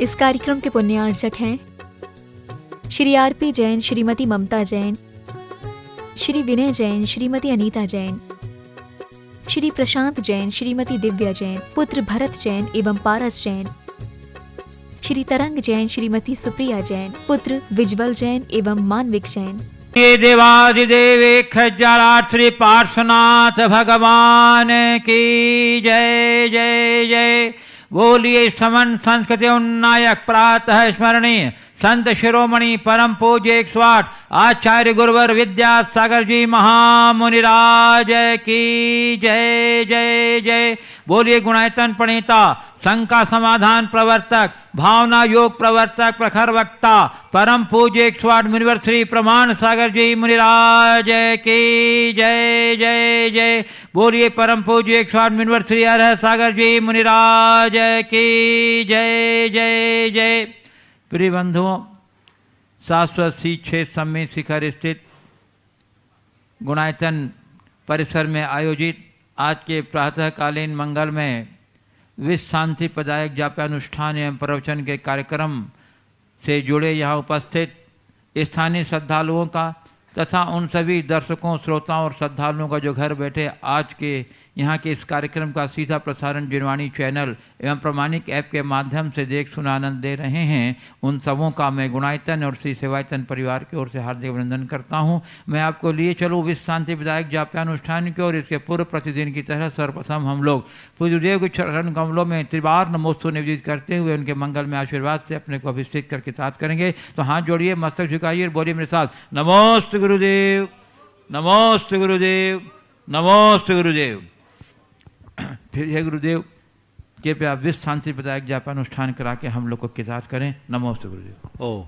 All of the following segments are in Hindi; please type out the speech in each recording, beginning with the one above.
इस कार्यक्रम के पुण्यार्चक हैं श्री आरपी जैन, श्रीमती ममता जैन, श्री विनय जैन, श्रीमती अनीता जैन, श्री प्रशांत जैन, श्रीमती दिव्या जैन, पुत्र भरत जैन एवं पारस जैन, श्री तरंग जैन, श्रीमती सुप्रिया जैन, पुत्र विज्वल जैन एवं मानविक जैन। ये देवादिदेव खज्जाराठ श्री पार्श्वनाथ भगवान की जय जय जय। बोलिए समन संस्कृति उन्नायक प्रातः स्मरणीय संत शिरोमणि परम पूज्य 108 आचार्य गुरुवर विद्यासागर जी महामुनिराज की जय जय जय। बोलिए गुणायतन प्रणेता, शंका समाधान प्रवर्तक, भावना योग प्रवर्तक, प्रखर वक्ता, परम पूज्य 108 मुनिवर श्री प्रमाण सागर जी मुनिराज की जय जय जय। बोलिए परम पूज्य 108 मुनिवर श्री हर सागर जी मुनिराज की जय जय जय। प्रिय बंधुओं, शाश्वत C6 सम्मेलन शिखर स्थित गुणायतन परिसर में आयोजित आज के प्रातःकालीन मंगल में विश्व शांति प्रदायक जापानुष्ठान एवं प्रवचन के कार्यक्रम से जुड़े यहाँ उपस्थित स्थानीय श्रद्धालुओं का तथा उन सभी दर्शकों, श्रोताओं और श्रद्धालुओं का जो घर बैठे आज के यहाँ के इस कार्यक्रम का सीधा प्रसारण जिनवाणी चैनल एवं प्रमाणिक ऐप के माध्यम से देख सुन आनंद दे रहे हैं, उन सबों का मैं गुणायतन और श्री सेवायतन परिवार की ओर से हार्दिक अभिनंदन करता हूँ। मैं आपको लिए चलूँ विश्व शांति विधायक जापानुष्ठान की ओर। इसके पूर्व प्रतिदिन की तरह सर्वप्रथम हम लोग पूज्यदेव के चरण कमलों में त्रिबार नमोस्तु निवेदित करते हुए उनके मंगल में आशीर्वाद से अपने को अभिषेक करके साथ करेंगे। तो हाथ जोड़िए, मस्तक झुकाइए और बोलिए मेरे साथ, नमोस्तु गुरुदेव, नमोस्तु गुरुदेव, नमोस्तु गुरुदेव। फिर हे गुरुदेव कृपया विश्व शांति प्रदायक जापानुष्ठान करा के हम लोग को किताब करें। नमोस्तु गुरुदेव। ओ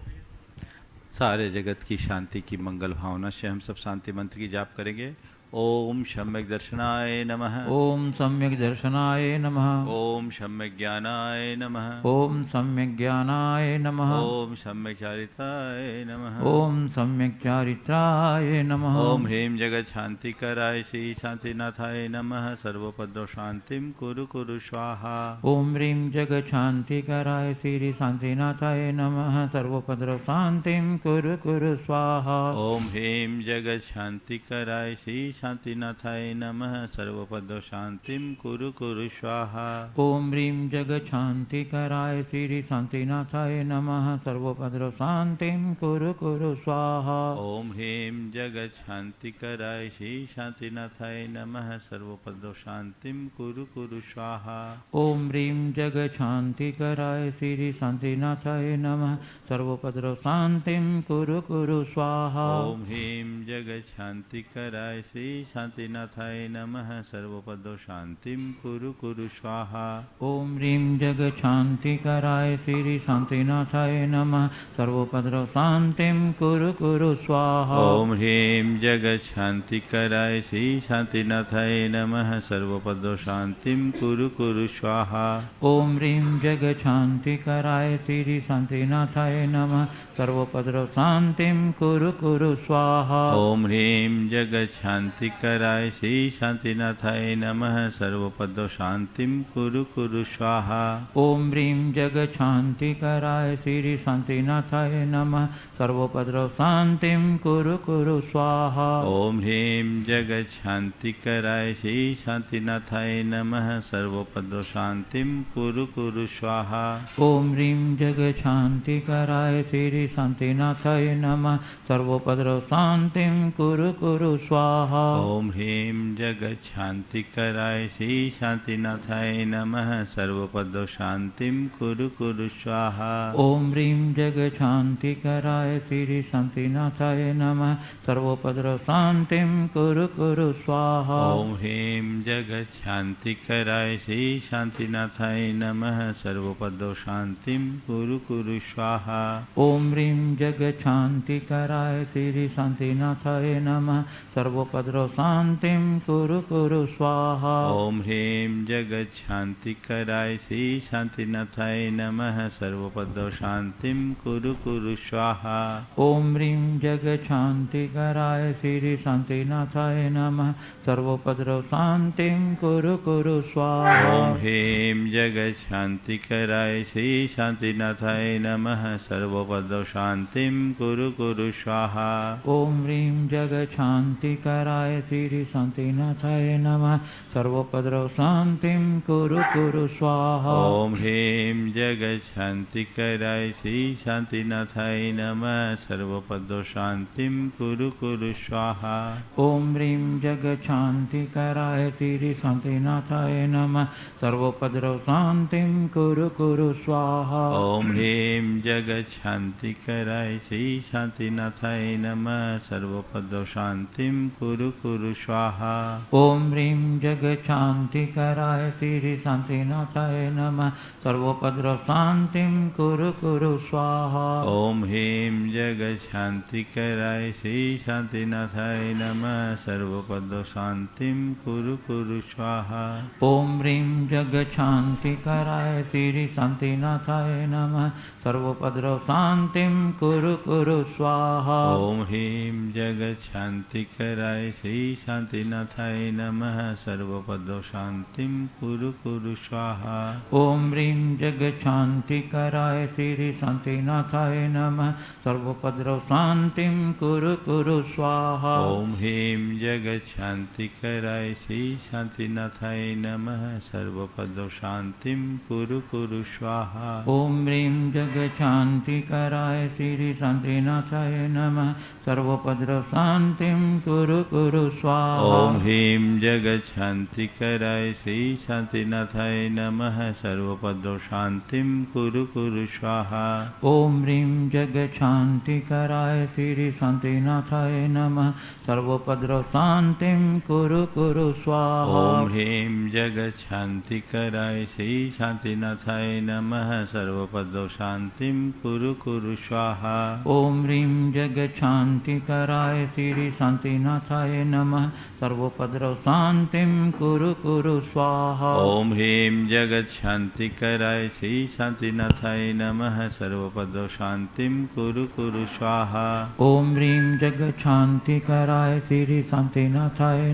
सारे जगत की शांति की मंगल भावना से हम सब शांति मंत्र की जाप करेंगे। ओम सम्यक दर्शनाय नमः। ओम सम्यक दर्शनाय नमः। ओम सम्यक ज्ञानाय नमः। ओम सम्यक ज्ञानाय नमः। ओम सम्यक चारित्राय नमः। ओम सम्यक चारित्राय नमः। ओम ह्रीं जगत शांति कराय श्री शांतिनाथाय नमः। सर्वोपद्रव शांतिम कुरु कुरु स्वाहा। ओम ह्रीं जगत शांति कराय श्री शांतिनाथाय नमः। सर्वोपद्रव शांतिम कुरु कुरु स्वाहा। ओम ह्रीं जगत शांति कराय श्री शांतिनाथाय नमः। सर्वपद शांतिम कुरु कुरु स्वाहा। ओम ह्रीं जगत शांति कराय श्री शांतिनाथाय नमः। सर्वोपद्रव शांतिम कुरु कुरु स्वाहा। ओम ह्रीं जगत शांति कराय श्री शांतिनाथाय नमः। सर्वोपद्रव शांतिम कुरु कुरु स्वाहा। ओम ह्रीं जगत शांति कराय श्री शांतिनाथाय नमः। सर्वोपद्रव शांतिम कुरु कुरु स्वाहा। ओम ह्रीं जगत शांति कराय श्री शांतिनाथाय नमः। सर्वपद शांतिम कुरु कुरु स्वाहा। ओम ह्रीं जगत शांति कराय श्री शांतिनाथाय नमः। सर्वोपद्रव शांतिम कुरु कुरु स्वाहा। ओम ह्रीं जगत शांति कराय श्री शांतिनाथाय नमः। सर्वपद शांतिम कुरु कुरु स्वाहा। ओम ह्रीं जगत शांति कराय श्री शांतिनाथाय नमः। सर्वोपद्रव शांतिम कुरु कुरु स्वाहा। ओम ह्रीं जगत शांति कराय श्री शांतिनाथाय नमः। सर्वपद शांतिम कुरु कुरु स्वाहा। ओम ह्रीं जगत शांति कराय श्री शांतिनाथाय नमः। सर्वोपद्रव शांतिम कुरु कुरु स्वाहा। ओम ह्रीं जगत शांति कराय श्री शांतिनाथाय नमः। सर्वपद शांतिम कुरु कुरु स्वाहा। ओम ह्रीं जगत शांति कराय श्री शांतिनाथाय नमः। सर्वोपद्रव शांतिम कुरु कुरु स्वाहा। ओम ह्रीं जगत शांति कराय श्री शांतिनाथाय नमः। सर्वपद शांतिम कुरु कुरु स्वाहा। ओम ह्रीं जगत शांति कराय श्री शांतिनाथाय नमः। सर्वोपद्रव शांतिम कुरु कुरु स्वाहा। ओम ह्रीं जगत शांति कराय श्री शांतिनाथाय नमः। सर्वपद शांतिम कुरु कुरु स्वाहा। ओम ह्रीं जगत शांति कराय श्री शांतिनाथाय नमः। सर्वोपद्रव सर्वोपद्रव शांतिं कुरु कुरु स्वाहा। ओम ह्रीं जगत शांतिकराय श्री शांतिनाथाय नमः सर्वोपद्रव शांतिं कुरु कुरु स्वाहा। ओम ह्रीं जगत शांतिकराय श्री शांतिनाथाय नमः सर्वोपद्रव शांतिं कुरु कुरु स्वाहा। ओम ह्रीं जगत शांतिकराय श्री शांतिनाथाय नमः सर्वोपद्रव शांतिं कुरु कुरु स्वाहा। ओम ह्रीं जगत शांतिकराय श्री शांतिनाथाय नमः सर्वोपद्रव शांतिं कुरु कुरु स्वाहा। ओम ह्रीं जगत शांतिकराय श्री शांतिनाथाय नमः सर्वोपद्रव शांतिं कुरु कुरु स्वाहा। ओम ह्रीं जगत शांतिकराय श्री शांतिनाथाय नमः सर्वोपद्रव शांतिं कुरु कुरु स्वाहा। ओम ह्रीं जगत शांतिकराय श्री शांतिनाथाय नमः सर्वोपद्रव शांतिं कुरु कुरु स्वाहा। ओम ह्रीं जगत शांतिकराय श्री शांतिनाथाय नमः सर्वोपद्रव शांतिं कुरु कुरु स्वाहा। ओम ह्रीं जगत शांतिकराय श्री शांतिनाथाय नमः सर्वोपद्रव शांतिं कुरु कुरु स्वाहा। ओम ह्रीं जगत शांतिकराय श्री शांतिनाथाय नमः सर्वोपद्रव शांतिं कुरु कुरु स्वाहा। ओम ह्रीं जगत शांतिकराय श्री शांतिनाथाय नमः सर्वोपद्रव शांतिं कुरु कुरु स्वाहा। ओम ह्रीं जगत शांतिकराय श्री शांतिनाथाय नमः सर्वोपद्रव शांतिं कुरु कुरु स्वाहा। ओम ह्रीं जगत शांतिकराय श्री शांतिनाथाय नमः सर्वोपद्रव शांतिं कुरु कुरु स्वाहा। ओम ह्रीं जगत शांतिकराय श्री शांतिनाथाय नमः सर्वोपद्रव शांतिं कुरु कुरु स्वाहा। ओम ह्रीं जगत शांतिकराय श्री शांतिनाथाय नमः सर्वोपद्रव शांतिं कुरु कुरु स्वाहा। ओम ह्रीं जगत शांतिकराय श्री शांतिनाथाय नमः सर्वोपद्रव शांतिं कुरु कुरु स्वाहा। ओम ह्रीं जगत शांतिकराय श्री शांतिनाथाय नमः सर्वोपद्रव शांतिं कुरु कुरु स्वाहा। ओम ह्रीं जगत शांतिकराय श्री शांतिनाथाय नमः सर्वोपद्रव शांतिं कुरु कुरु स्वाहा। ओम ह्रीं जगत शांतिकराय श्री शांतिनाथाय नमः सर्वोपद्रव शांतिं कुरु कुरु स्वाहा। ओम ह्रीं जगत शांतिकराय श्री शांतिनाथाय नमः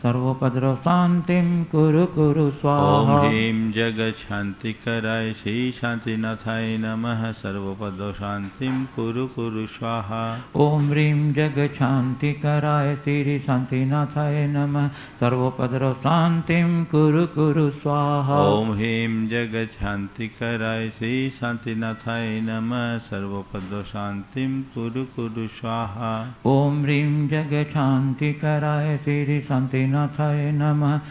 सर्वोपद्रव शांतिं कुरु कुरु स्वाहा। ओम ह्रीं जगत शांतिकराय श्री शांतिनाथाय नमः सर्वोपद्रव शांतिं कुरु कुरु स्वाहा। ओम ह्रीं जगत शांतिकराय श्री शांतिनाथाय नमः सर्वोपद्रव शांतिं कुरु कुरु स्वाहा। ओम ह्रीं जगत शांतिकराय श्री शांतिनाथाय नमः सर्वोपद्रव शांतिं कुरु कुरु स्वाहा। ओम ह्रीं जगत शांतिकराय श्री शांतिनाथाय नमः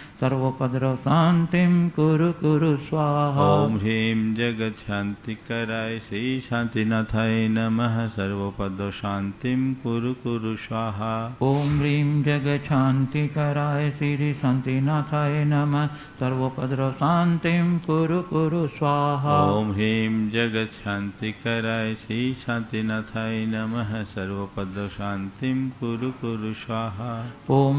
सर्वोपद्रव शांतिं कुरु कुरु स्वाहा। ओम ह्रीं जगत शांतिकराय श्री शांतिनाथाय नमः सर्वोपद्रव शांतिं कुरु कुरु स्वाहा। ओम ह्रीं जगत शांतिकराय श्री शांतिनाथाय नमः सर्वोपद्रव शांतिं कुरु कुरु स्वाहा। ओम ह्रीं जगत शांतिकराय श्री शांतिनाथाय नमः सर्वोपद्रव शांतिं कुरु कुरु स्वाहा। ओम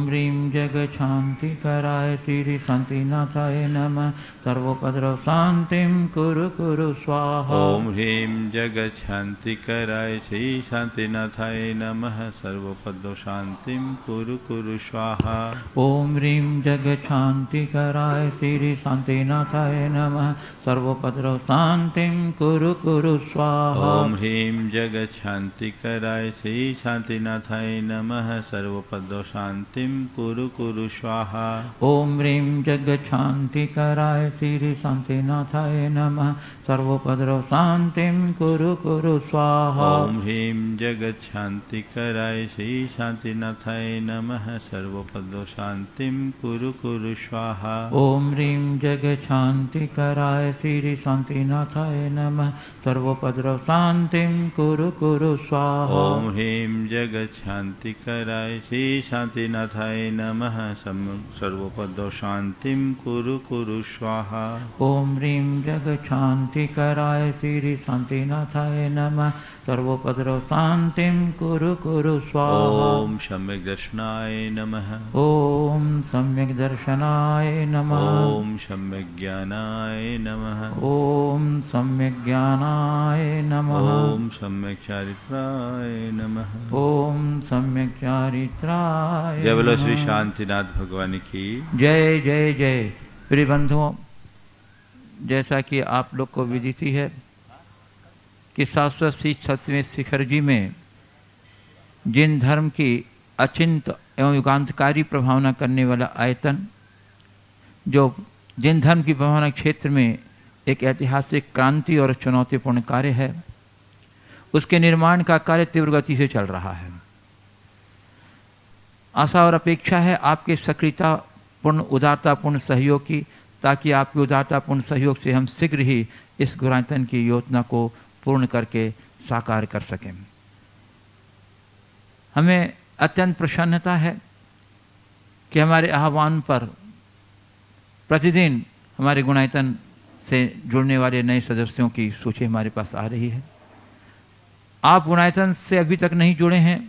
ह्रीं जगत शांतिकराय श्री शांतिनाथाय नमः सर्वोपद्रव शांतिं कुरु कुरु स्वाहा। ओम ह्रीं जगत शांतिकराय श्री शांतिनाथाय नमः सर्वोपद्रव शांतिं कुरु कुरु स्वाहा। ओम ह्रीं जगत शांतिकराय श्री शांतिनाथाय नमः सर्वोपद्रव शांतिं कुरु कुरु स्वाहा। ओम ह्रीं जगत शांतिकराय श्री शांतिनाथाय नमः सर्वोपद्रव शांतिं कुरु कुरु स्वाहा। ओम ह्रीं जगत शांतिकराय श्री शांतिनाथाय नमः सर्वोपद्रव शांतिं कुरु कुरु स्वाहा। ओम ह्रीं जगत शांतिकराय श्री शांतिनाथाय नमः सर्वोपद्रव शांतिं कुरु कुरु स्वाहा। ओम ह्रीं जगत शांतिकराय श्री शांतिनाथाय नमः सर्वोपद्रव शांतिं कुरु कुरु स्वाहा। ओम ह्रीं जगत शांतिकराय श्री शांतिनाथाय नमः सर्वोपद्रव शांतिं कुरु कुरु स्वाहा। ओम ह्रीं जगत शांतिकराय श्री शांतिनाथाय नमः सर्वोपद्रव शांतिं कुरु कुरु स्वाहा। ओम सम्यक दर्शन दर्शनाय नमः। ओम सम्यक दर्शनाय नमः। ओम सम्यक ज्ञानाय नमः। ओम सम्यक ज्ञानाय नमः। ओम सम्यक चारित्राय नमः। ओम सम्यक चारित्राय। जय बोलो श्री शांतिनाथ भगवान की जय जय जय। प्रिय बंधुओं, जैसा कि आप लोग को विदित ही है कि शाश्वत सतवें शिखर जी में जिन धर्म की अचिंत एवं युगांतकारी प्रभावना करने वाला आयतन, जो जिन धर्म की प्रभावना क्षेत्र में एक ऐतिहासिक क्रांति और चुनौतीपूर्ण कार्य है, उसके निर्माण का कार्य तीव्र गति से चल रहा है। आशा और अपेक्षा है आपके सक्रियतापूर्ण उदारतापूर्ण सहयोग की, ताकि आपके उदारतापूर्ण सहयोग से हम शीघ्र ही इस गुणायतन की योजना को पूर्ण करके साकार कर सकें। हमें अत्यंत प्रसन्नता है कि हमारे आह्वान पर प्रतिदिन हमारे गुणायतन से जुड़ने वाले नए सदस्यों की सूची हमारे पास आ रही है। आप गुणायतन से अभी तक नहीं जुड़े हैं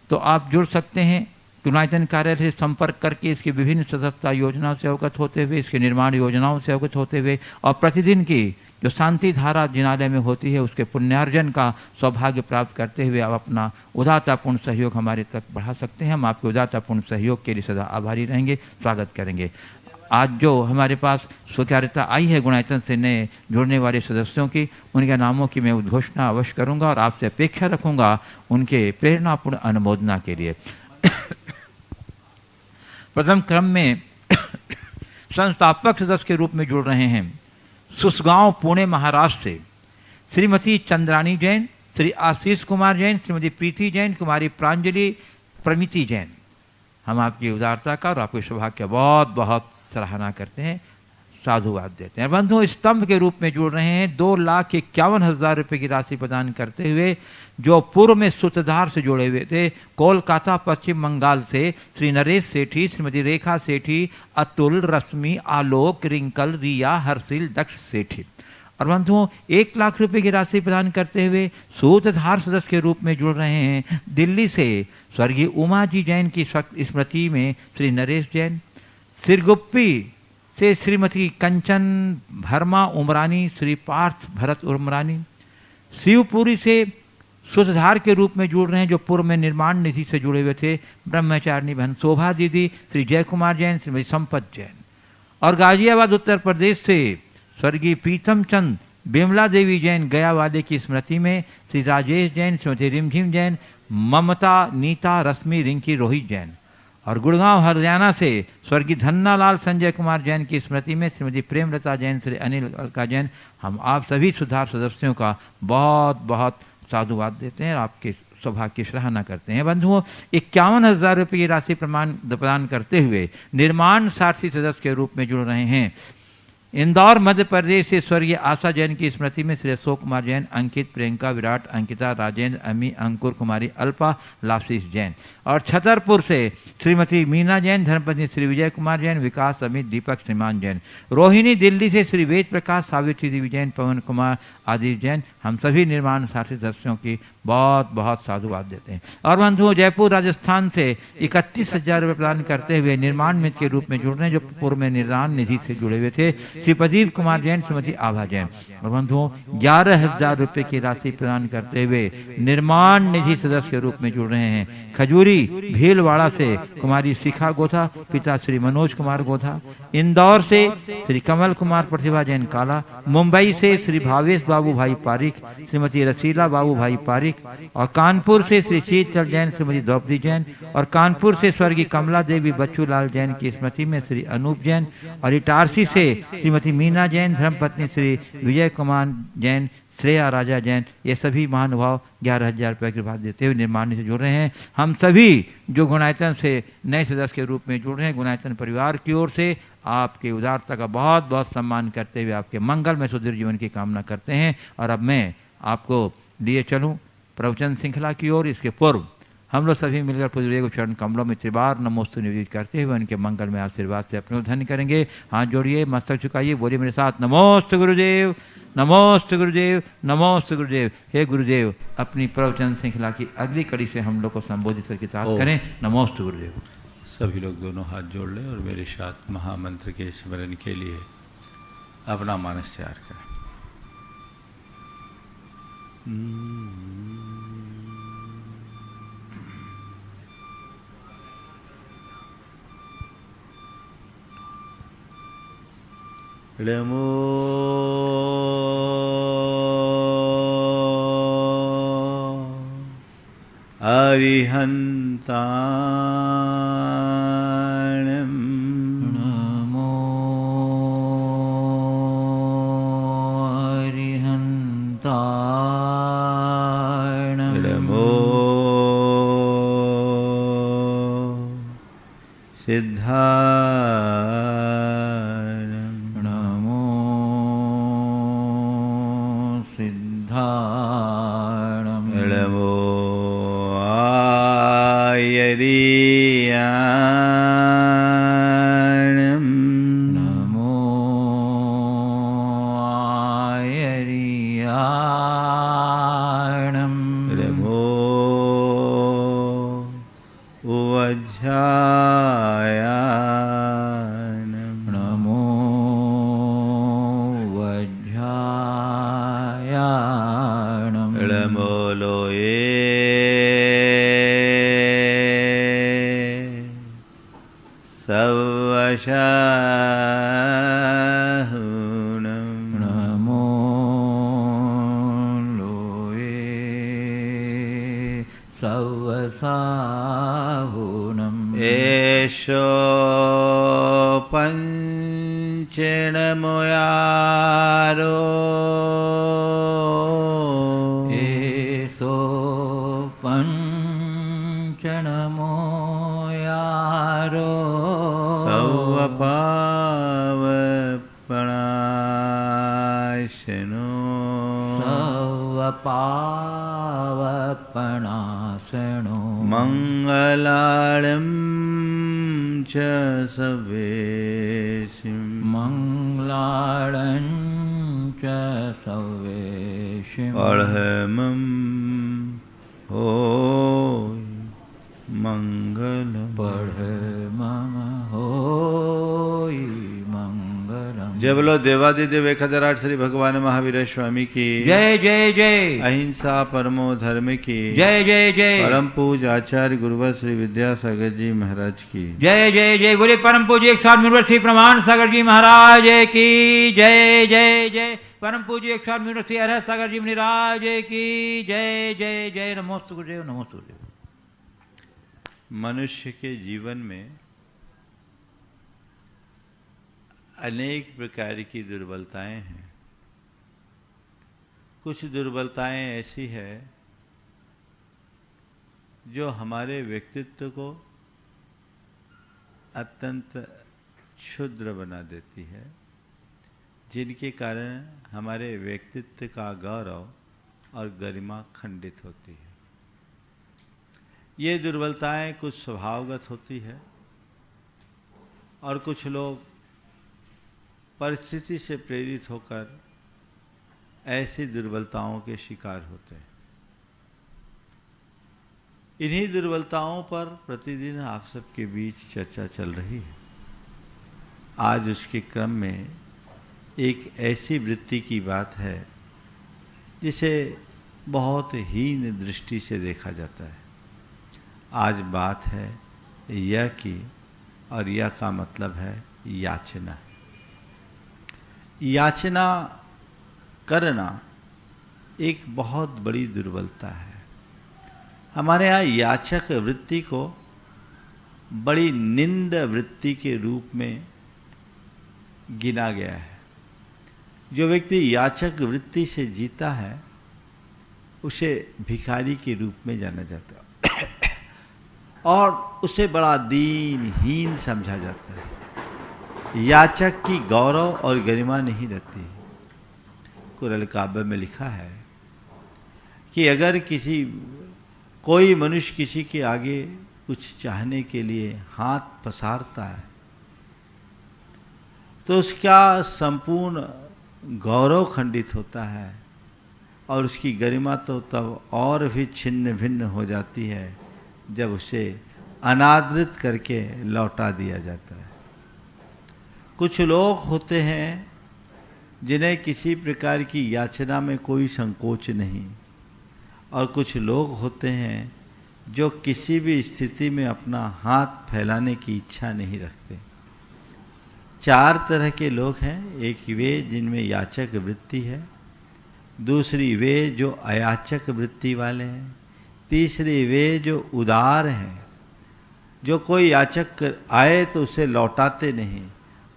तो आप जुड़ सकते हैं। गुणायतन कार्यालय से संपर्क करके इसकी विभिन्न सदस्यता योजनाओं से अवगत होते हुए, इसके निर्माण योजनाओं से अवगत होते हुए और प्रतिदिन की जो शांति धारा जिनालय में होती है उसके पुण्यार्जन का सौभाग्य प्राप्त करते हुए आप अपना उदारतापूर्ण सहयोग हमारे तक बढ़ा सकते हैं। हम आपके उदारतापूर्ण सहयोग के लिए सदा आभारी रहेंगे, स्वागत करेंगे। आज जो हमारे पास स्वीकार्यता आई है गुणायतन से नए जुड़ने वाले सदस्यों की, उनके नामों की मैं उद्घोषणा अवश्य करूंगा और आपसे अपेक्षा रखूंगा उनके प्रेरणापूर्ण अनुमोदना के लिए। प्रथम क्रम में संस्थापक सदस्य के रूप में जुड़ रहे हैं सुसगांव पुणे महाराष्ट्र से श्रीमती चंद्रानी जैन, श्री आशीष कुमार जैन, श्रीमती प्रीति जैन, कुमारी प्रांजलि प्रमिति जैन। हम आपकी उदारता का और आपके सौभाग्य का बहुत बहुत सराहना करते हैं, साधुवाद देते हैं। बंधु स्तंभ के रूप में जुड़ रहे हैं 2,51,000 रुपये की राशि प्रदान करते हुए, जो पूर्व में सूत्रधार से जुड़े हुए थे कोलकाता पश्चिम बंगाल से श्री नरेश सेठी, श्रीमती रेखा सेठी, अतुल, रश्मि, आलोक, रिंकल, रिया, हर्षिल, दक्ष सेठी। और बंधुओं 1 लाख रुपए की राशि प्रदान करते हुए सूत्रधार सदस्य के रूप में जुड़ रहे हैं दिल्ली से स्वर्गीय उमा जी जैन की स्मृति में श्री नरेश जैन, सिरगुप्पी से श्रीमती कंचन भरमा उमरानी, श्री पार्थ भरत उमरानी, शिवपुरी से सूत्रधार के रूप में जुड़ रहे हैं जो पूर्व में निर्माण निधि से जुड़े हुए थे ब्रह्मचारिणी बहन शोभा दीदी, श्री जय कुमार जैन, श्रीमती संपत जैन। और गाजियाबाद उत्तर प्रदेश से स्वर्गीय प्रीतम चंद बिमला देवी जैन गया वाले की स्मृति में श्री राजेश जैन, श्रीमती रिमझिम जैन, ममता, नीता, रश्मि, रिंकी, रोहित जैन। और गुड़गांव हरियाणा से स्वर्गीय धन्नालाल संजय कुमार जैन की स्मृति में श्रीमती प्रेमलता जैन, श्री अनिल अलका जैन। हम आप सभी सुधार सदस्यों का बहुत बहुत साधुवाद देते हैं, आपके सौभाग्य की सराहना करते हैं। बंधुओं 51,000 रुपये की राशि प्रदान करते हुए निर्माण सारथी सदस्य के रूप में जुड़ रहे हैं इंदौर मध्य प्रदेश से स्वर्गीय आशा जैन की स्मृति में श्री अशोक कुमार जैन, अंकित, प्रियंका, विराट, अंकिता, राजेंद्र, अमी, अंकुर, कुमारी अल्पा, लाशीष जैन। और छतरपुर से श्रीमती मीना जैन, धर्मपत्नी श्री विजय कुमार जैन, विकास, अमित, दीपक, श्रीमान जैन। रोहिणी दिल्ली से श्री वेद प्रकाश, सावित्री देवी जैन, पवन कुमार आदि जैन। हम सभी निर्माण साथी सदस्यों की बहुत बहुत साधुवाद देते हैं। और बंधुओं जयपुर राजस्थान से 31,000 रुपये प्रदान करते हुए निर्माण मित्र के रूप में जुड़ रहे हैं जो पूर्व में निर्माण निधि से जुड़े हुए थे श्री प्रदीप कुमार जैन, श्रीमती आभा जैन। और बंधुओं 11,000 रुपये की राशि प्रदान करते हुए निर्माण निधि सदस्य के रूप में जुड़ रहे हैं खजूरी भीलवाड़ा से कुमारी शिखा गोथा, पिता श्री मनोज कुमार गोथा। इंदौर से श्री कमल कुमार प्रतिभा जैन काला, मुंबई से श्री भावेश बाबू भाई पारिक, श्रीमती रसीला बाबू भाई पारिक। और कानपुर से श्री शीतल जैन, श्रीमती द्रौपदी जैन। और कानपुर से स्वर्गीय कमला देवी बच्चू लाल जैन की स्मृति में श्री अनूप जैन। और इटारसी से श्रीमती मीना जैन, धर्मपत्नी श्री विजय कुमार जैन, श्रेया राजा जैन। ये सभी महानुभाव 11,000 रुपये की बात देते हुए निर्माण से जुड़ रहे हैं। हम सभी जो गुणायतन से नए सदस्य के रूप में जुड़ रहे हैं, गुणायतन परिवार की ओर से आपके उदारता का बहुत बहुत सम्मान करते हुए आपके मंगल में सुदृढ़ जीवन की कामना करते हैं। और अब मैं आपको लिए चलूँ प्रवचन श्रृंखला की ओर। इसके पूर्व हम लोग सभी मिलकर पूज्य को चरण कमलों में त्रिबार नमोस्तु निवेदित करते हुए उनके मंगल में आशीर्वाद से अपने धन्य करेंगे। हाथ जोड़िए, मस्तक झुकाइए, बोलिए मेरे साथ नमोस्तु गुरुदेव, नमोस्तु गुरुदेव, नमोस्तु गुरुदेव। हे गुरुदेव, अपनी प्रवचन श्रृंखला की अगली कड़ी से हम लोग को संबोधित करके साथ करें। नमोस्तु गुरुदेव। सभी लोग दोनों हाथ जोड़ लें और मेरे साथ महामंत्र के स्मरण के लिए अपना मानस तैयार करें। नमो अरिहन्ताणं नमो अरिहन्ताणं नमो सिद्धाणं नमो सिद्धाणं नमो आयर्याणं नमो आयर्याणं नमो वज्रायाणं नमो वज्रायाणं नमो लोये सवशाहुनं नमो लोये सवसाहुनं एषो पञ्चनमुयारो एसो पञ्चनमो यारो सवपावपणाशनो सवपावपणासनो मङ्गलाळं च सवेशिं मङ्गलाळं च सवेशिं अर्हमं हो मङ्गलम् पढ़ मम होई मंगलम। जय बोलो देवादिदेव 1008 श्री भगवान महावीर स्वामी की जय जय जय। अहिंसा परमो धर्म की जय जय जय। परम पूज आचार्य गुरुवर श्री विद्यासागर जी महाराज की जय जय जय। बोले परम पूज्य एक साथ मिनवर श्री प्रमाण सागर जी महाराज की जय जय जय। परम पूज्य एक साथ मिनवर श्री हर सागर जी महाराज की जय जय जय। नमोस्तु गुरुदेव, नमोस्तु गुरुदेव। मनुष्य के जीवन में अनेक प्रकार की दुर्बलताएं हैं। कुछ दुर्बलताएं ऐसी है जो हमारे व्यक्तित्व को अत्यंत क्षुद्र बना देती है, जिनके कारण हमारे व्यक्तित्व का गौरव और गरिमा खंडित होती है। ये दुर्बलताएं कुछ स्वभावगत होती है और कुछ लोग परिस्थिति से प्रेरित होकर ऐसी दुर्बलताओं के शिकार होते हैं। इन्हीं दुर्बलताओं पर प्रतिदिन आप सबके बीच चर्चा चल रही है। आज उसके क्रम में एक ऐसी वृत्ति की बात है जिसे बहुत हीन दृष्टि से देखा जाता है। आज बात है यह की, और यह का मतलब है याचना। याचना करना एक बहुत बड़ी दुर्बलता है। हमारे यहाँ याचक वृत्ति को बड़ी निंद वृत्ति के रूप में गिना गया है। जो व्यक्ति याचक वृत्ति से जीता है उसे भिखारी के रूप में जाना जाता है और उसे बड़ा दीनहीन समझा जाता है। याचक की गौरव और गरिमा नहीं रहती। कुरान काबा में लिखा है कि अगर कोई मनुष्य किसी के आगे कुछ चाहने के लिए हाथ पसारता है तो उसका संपूर्ण गौरव खंडित होता है और उसकी गरिमा तो तब और भी छिन्न भिन्न हो जाती है जब उसे अनादृत करके लौटा दिया जाता है। कुछ लोग होते हैं जिन्हें किसी प्रकार की याचना में कोई संकोच नहीं, और कुछ लोग होते हैं जो किसी भी स्थिति में अपना हाथ फैलाने की इच्छा नहीं रखते। 4 तरह के लोग हैं। एक वे जिनमें याचक वृत्ति है, दूसरी वे जो अयाचक वृत्ति वाले हैं, तीसरी वे जो उदार हैं, जो कोई याचक आए तो उसे लौटाते नहीं,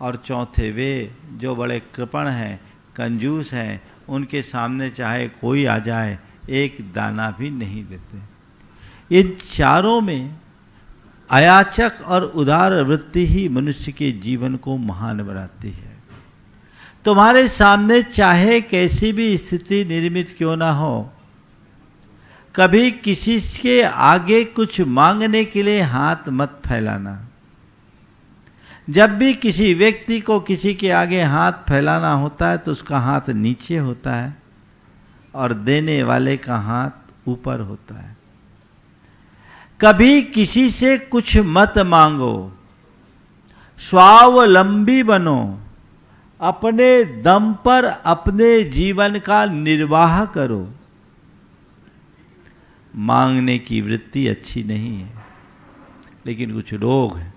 और चौथे वे जो बड़े कृपण हैं, कंजूस हैं, उनके सामने चाहे कोई आ जाए एक दाना भी नहीं देते। इन चारों में अयाचक और उदार वृत्ति ही मनुष्य के जीवन को महान बनाती है। तुम्हारे सामने चाहे कैसी भी स्थिति निर्मित क्यों ना हो, कभी किसी के आगे कुछ मांगने के लिए हाथ मत फैलाना। जब भी किसी व्यक्ति को किसी के आगे हाथ फैलाना होता है तो उसका हाथ नीचे होता है और देने वाले का हाथ ऊपर होता है। कभी किसी से कुछ मत मांगो, स्वावलंबी बनो, अपने दम पर अपने जीवन का निर्वाह करो। मांगने की वृत्ति अच्छी नहीं है, लेकिन कुछ लोग हैं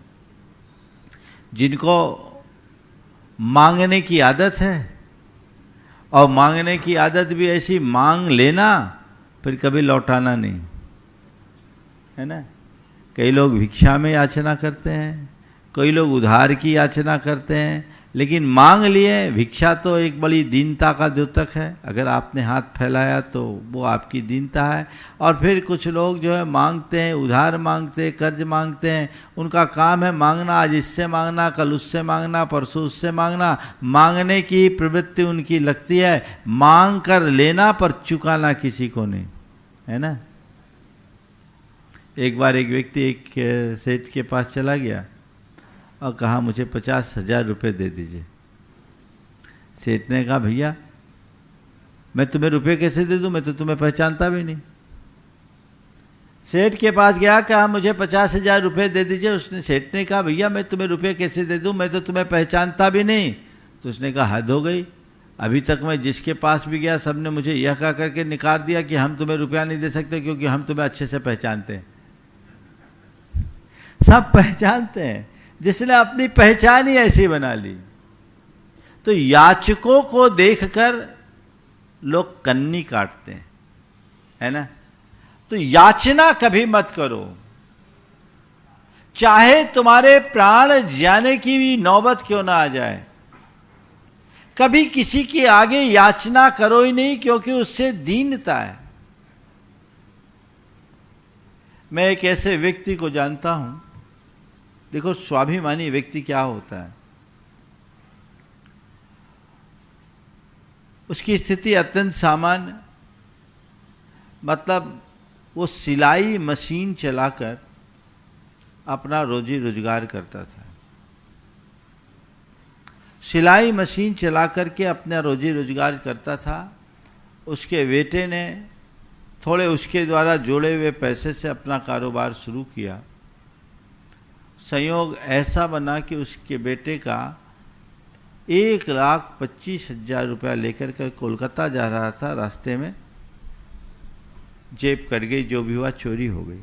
जिनको मांगने की आदत है, और मांगने की आदत भी ऐसी, मांग लेना फिर कभी लौटाना नहीं, है ना। कई लोग भिक्षा में याचना करते हैं, कई लोग उधार की याचना करते हैं, लेकिन मांग लिए। भिक्षा तो एक बड़ी दीनता का द्योतक है, अगर आपने हाथ फैलाया तो वो आपकी दीनता है। और फिर कुछ लोग जो है मांगते हैं, उधार मांगते हैं, कर्ज मांगते हैं, उनका काम है मांगना, आज इससे मांगना, कल उससे मांगना, परसों उससे मांगना। मांगने की प्रवृत्ति उनकी लगती है, मांग कर लेना पर चुकाना किसी को नहीं, है ना। एक बार एक व्यक्ति एक सेठ के पास चला गया और कहा मुझे 50,000 रुपये दे दीजिए। सेठ ने कहा भैया मैं तुम्हें रुपये कैसे दे दूं, मैं तो तुम्हें पहचानता भी नहीं। सेठ के पास गया, कहा मुझे 50,000 रुपये दे दीजिए। उसने सेठ ने कहा भैया मैं तुम्हें रुपये कैसे दे दूं, मैं तो तुम्हें पहचानता भी नहीं। तो उसने कहा हद हो गई, अभी तक मैं जिसके पास भी गया सबने मुझे यह कह करके निकार दिया कि हम तुम्हें रुपया नहीं दे सकते क्योंकि हम तुम्हें अच्छे से पहचानते हैं। सब पहचानते हैं, जिसने अपनी पहचान ही ऐसी बना ली। तो याचकों को देखकर लोग कन्नी काटते हैं, है ना। तो याचना कभी मत करो, चाहे तुम्हारे प्राण जाने की भी नौबत क्यों ना आ जाए। कभी किसी के आगे याचना करो ही नहीं, क्योंकि उससे दीनता है। मैं एक ऐसे व्यक्ति को जानता हूं, देखो स्वाभिमानी व्यक्ति क्या होता है। उसकी स्थिति अत्यंत सामान्य, मतलब वो सिलाई मशीन चलाकर अपना रोजी रोजगार करता था। सिलाई मशीन चला करके अपना रोजी रोजगार करता था। उसके बेटे ने थोड़े उसके द्वारा जोड़े हुए पैसे से अपना कारोबार शुरू किया। संयोग ऐसा बना कि उसके बेटे का 1,25,000 रुपया लेकर कर कोलकाता जा रहा था, रास्ते में जेब कट गई, जो भी हुआ चोरी हो गई।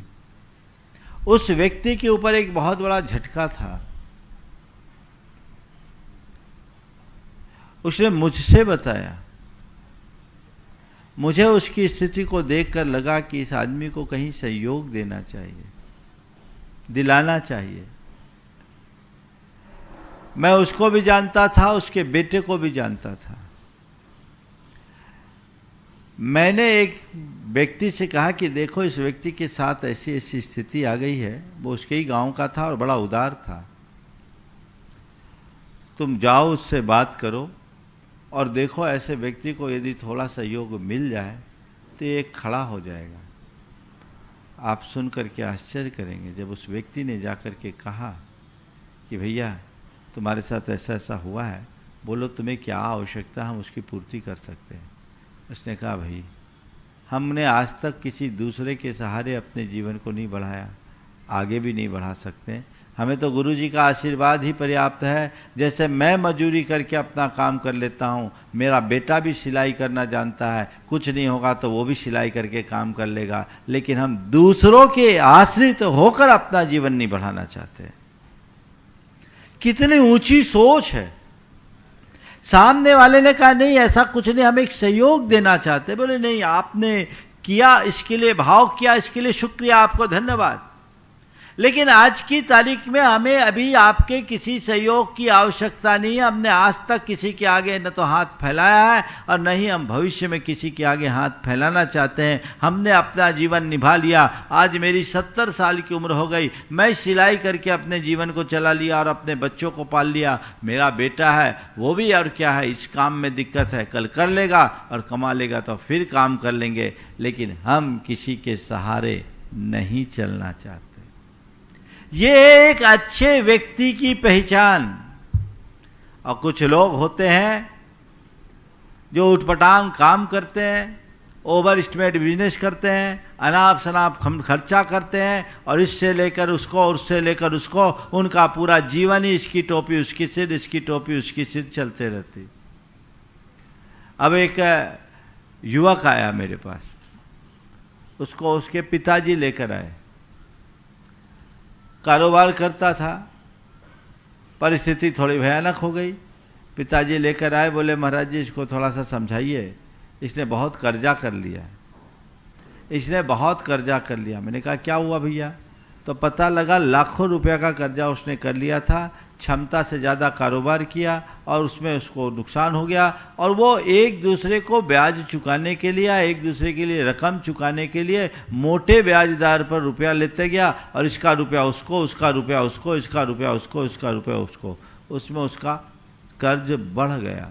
उस व्यक्ति के ऊपर एक बहुत बड़ा झटका था। उसने मुझसे बताया, मुझे उसकी स्थिति को देखकर लगा कि इस आदमी को कहीं सहयोग देना चाहिए, दिलाना चाहिए। मैं उसको भी जानता था, उसके बेटे को भी जानता था। मैंने एक व्यक्ति से कहा कि देखो इस व्यक्ति के साथ ऐसी ऐसी स्थिति आ गई है, वो उसके ही गांव का था और बड़ा उदार था। तुम जाओ उससे बात करो और देखो ऐसे व्यक्ति को यदि थोड़ा सहयोग मिल जाए तो ये खड़ा हो जाएगा। आप सुन करके आश्चर्य करेंगे, जब उस व्यक्ति ने जाकर के कहा कि भैया तुम्हारे साथ ऐसा ऐसा हुआ है, बोलो तुम्हें क्या आवश्यकता, हम उसकी पूर्ति कर सकते हैं। उसने कहा भाई हमने आज तक किसी दूसरे के सहारे अपने जीवन को नहीं बढ़ाया, आगे भी नहीं बढ़ा सकते। हमें तो गुरु जी का आशीर्वाद ही पर्याप्त है। जैसे मैं मजदूरी करके अपना काम कर लेता हूँ, मेरा बेटा भी सिलाई करना जानता है, कुछ नहीं होगा तो वो भी सिलाई करके काम कर लेगा, लेकिन हम दूसरों के आश्रित होकर अपना जीवन नहीं बढ़ाना चाहते। कितनी ऊंची सोच है। सामने वाले ने कहा नहीं ऐसा कुछ नहीं, हम एक सहयोग देना चाहते। बोले नहीं, आपने किया इसके लिए, भाव किया इसके लिए शुक्रिया, आपको धन्यवाद, लेकिन आज की तारीख में हमें अभी आपके किसी सहयोग की आवश्यकता नहीं है। हमने आज तक किसी के आगे न तो हाथ फैलाया है और न ही हम भविष्य में किसी के आगे हाथ फैलाना चाहते हैं। हमने अपना जीवन निभा लिया। आज मेरी 70 साल की उम्र हो गई, मैं सिलाई करके अपने जीवन को चला लिया और अपने बच्चों को पाल लिया। मेरा बेटा है वो भी, और क्या है, इस काम में दिक्कत है, कल कर लेगा और कमा लेगा तो फिर काम कर लेंगे, लेकिन हम किसी के सहारे नहीं चलना चाहते। ये एक अच्छे व्यक्ति की पहचान। और कुछ लोग होते हैं जो उठपटांग काम करते हैं, ओवर एस्टिमेट बिजनेस करते हैं, अनाप शनाप खर्चा करते हैं, और इससे लेकर उसको और उससे लेकर उसको, उनका पूरा जीवन ही इसकी टोपी उसकी सिर, इसकी टोपी उसकी सिर चलते रहती। अब एक युवक आया मेरे पास, उसको उसके पिताजी लेकर आए। कारोबार करता था, परिस्थिति थोड़ी भयानक हो गई। पिताजी लेकर आए, बोले महाराज जी इसको थोड़ा सा समझाइए, इसने बहुत कर्जा कर लिया, इसने बहुत कर्जा कर लिया। मैंने कहा क्या हुआ भैया? तो पता लगा लाखों रुपया का कर्जा उसने कर लिया था, क्षमता से ज़्यादा कारोबार किया और उसमें उसको नुकसान हो गया, और वो एक दूसरे को ब्याज चुकाने के लिए, एक दूसरे के लिए रकम चुकाने के लिए मोटे ब्याज दर पर रुपया लेते गया, और इसका रुपया उसको, उसका रुपया उसको, इसका रुपया उसको, इसका रुपया उसको, उसमें उसका कर्ज बढ़ गया।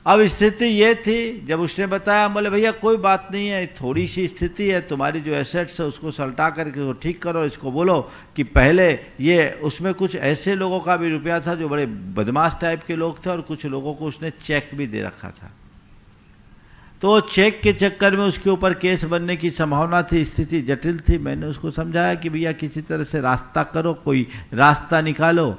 अब स्थिति ये थी, जब उसने बताया, बोले भैया कोई बात नहीं है, थोड़ी सी स्थिति है, तुम्हारी जो एसेट्स है उसको सल्टा करके वो ठीक करो। इसको बोलो कि पहले ये उसमें कुछ ऐसे लोगों का भी रुपया था जो बड़े बदमाश टाइप के लोग थे, और कुछ लोगों को उसने चेक भी दे रखा था, तो चेक के चक्कर में उसके ऊपर केस बनने की संभावना थी। स्थिति जटिल थी। मैंने उसको समझाया कि भैया किसी तरह से रास्ता करो, कोई रास्ता निकालो।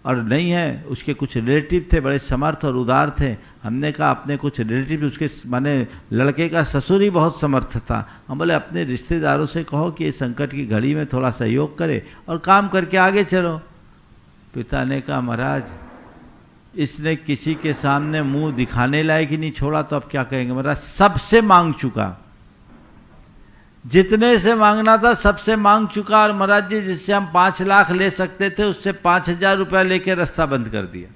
और नहीं है, उसके कुछ रिलेटिव थे बड़े समर्थ और उदार थे। हमने कहा अपने कुछ रिलेटिव, उसके माने लड़के का ससुर ही बहुत समर्थ था। हम बोले अपने रिश्तेदारों से कहो कि इस संकट की घड़ी में थोड़ा सहयोग करे और काम करके आगे चलो। पिता ने कहा महाराज इसने किसी के सामने मुंह दिखाने लायक ही नहीं छोड़ा, तो अब क्या कहेंगे महाराज? सबसे मांग चुका, जितने से मांगना था सबसे मांग चुका, और महाराज जी जिससे हम 5 लाख ले सकते थे उससे 5,000 रुपया लेके रास्ता बंद कर दिया।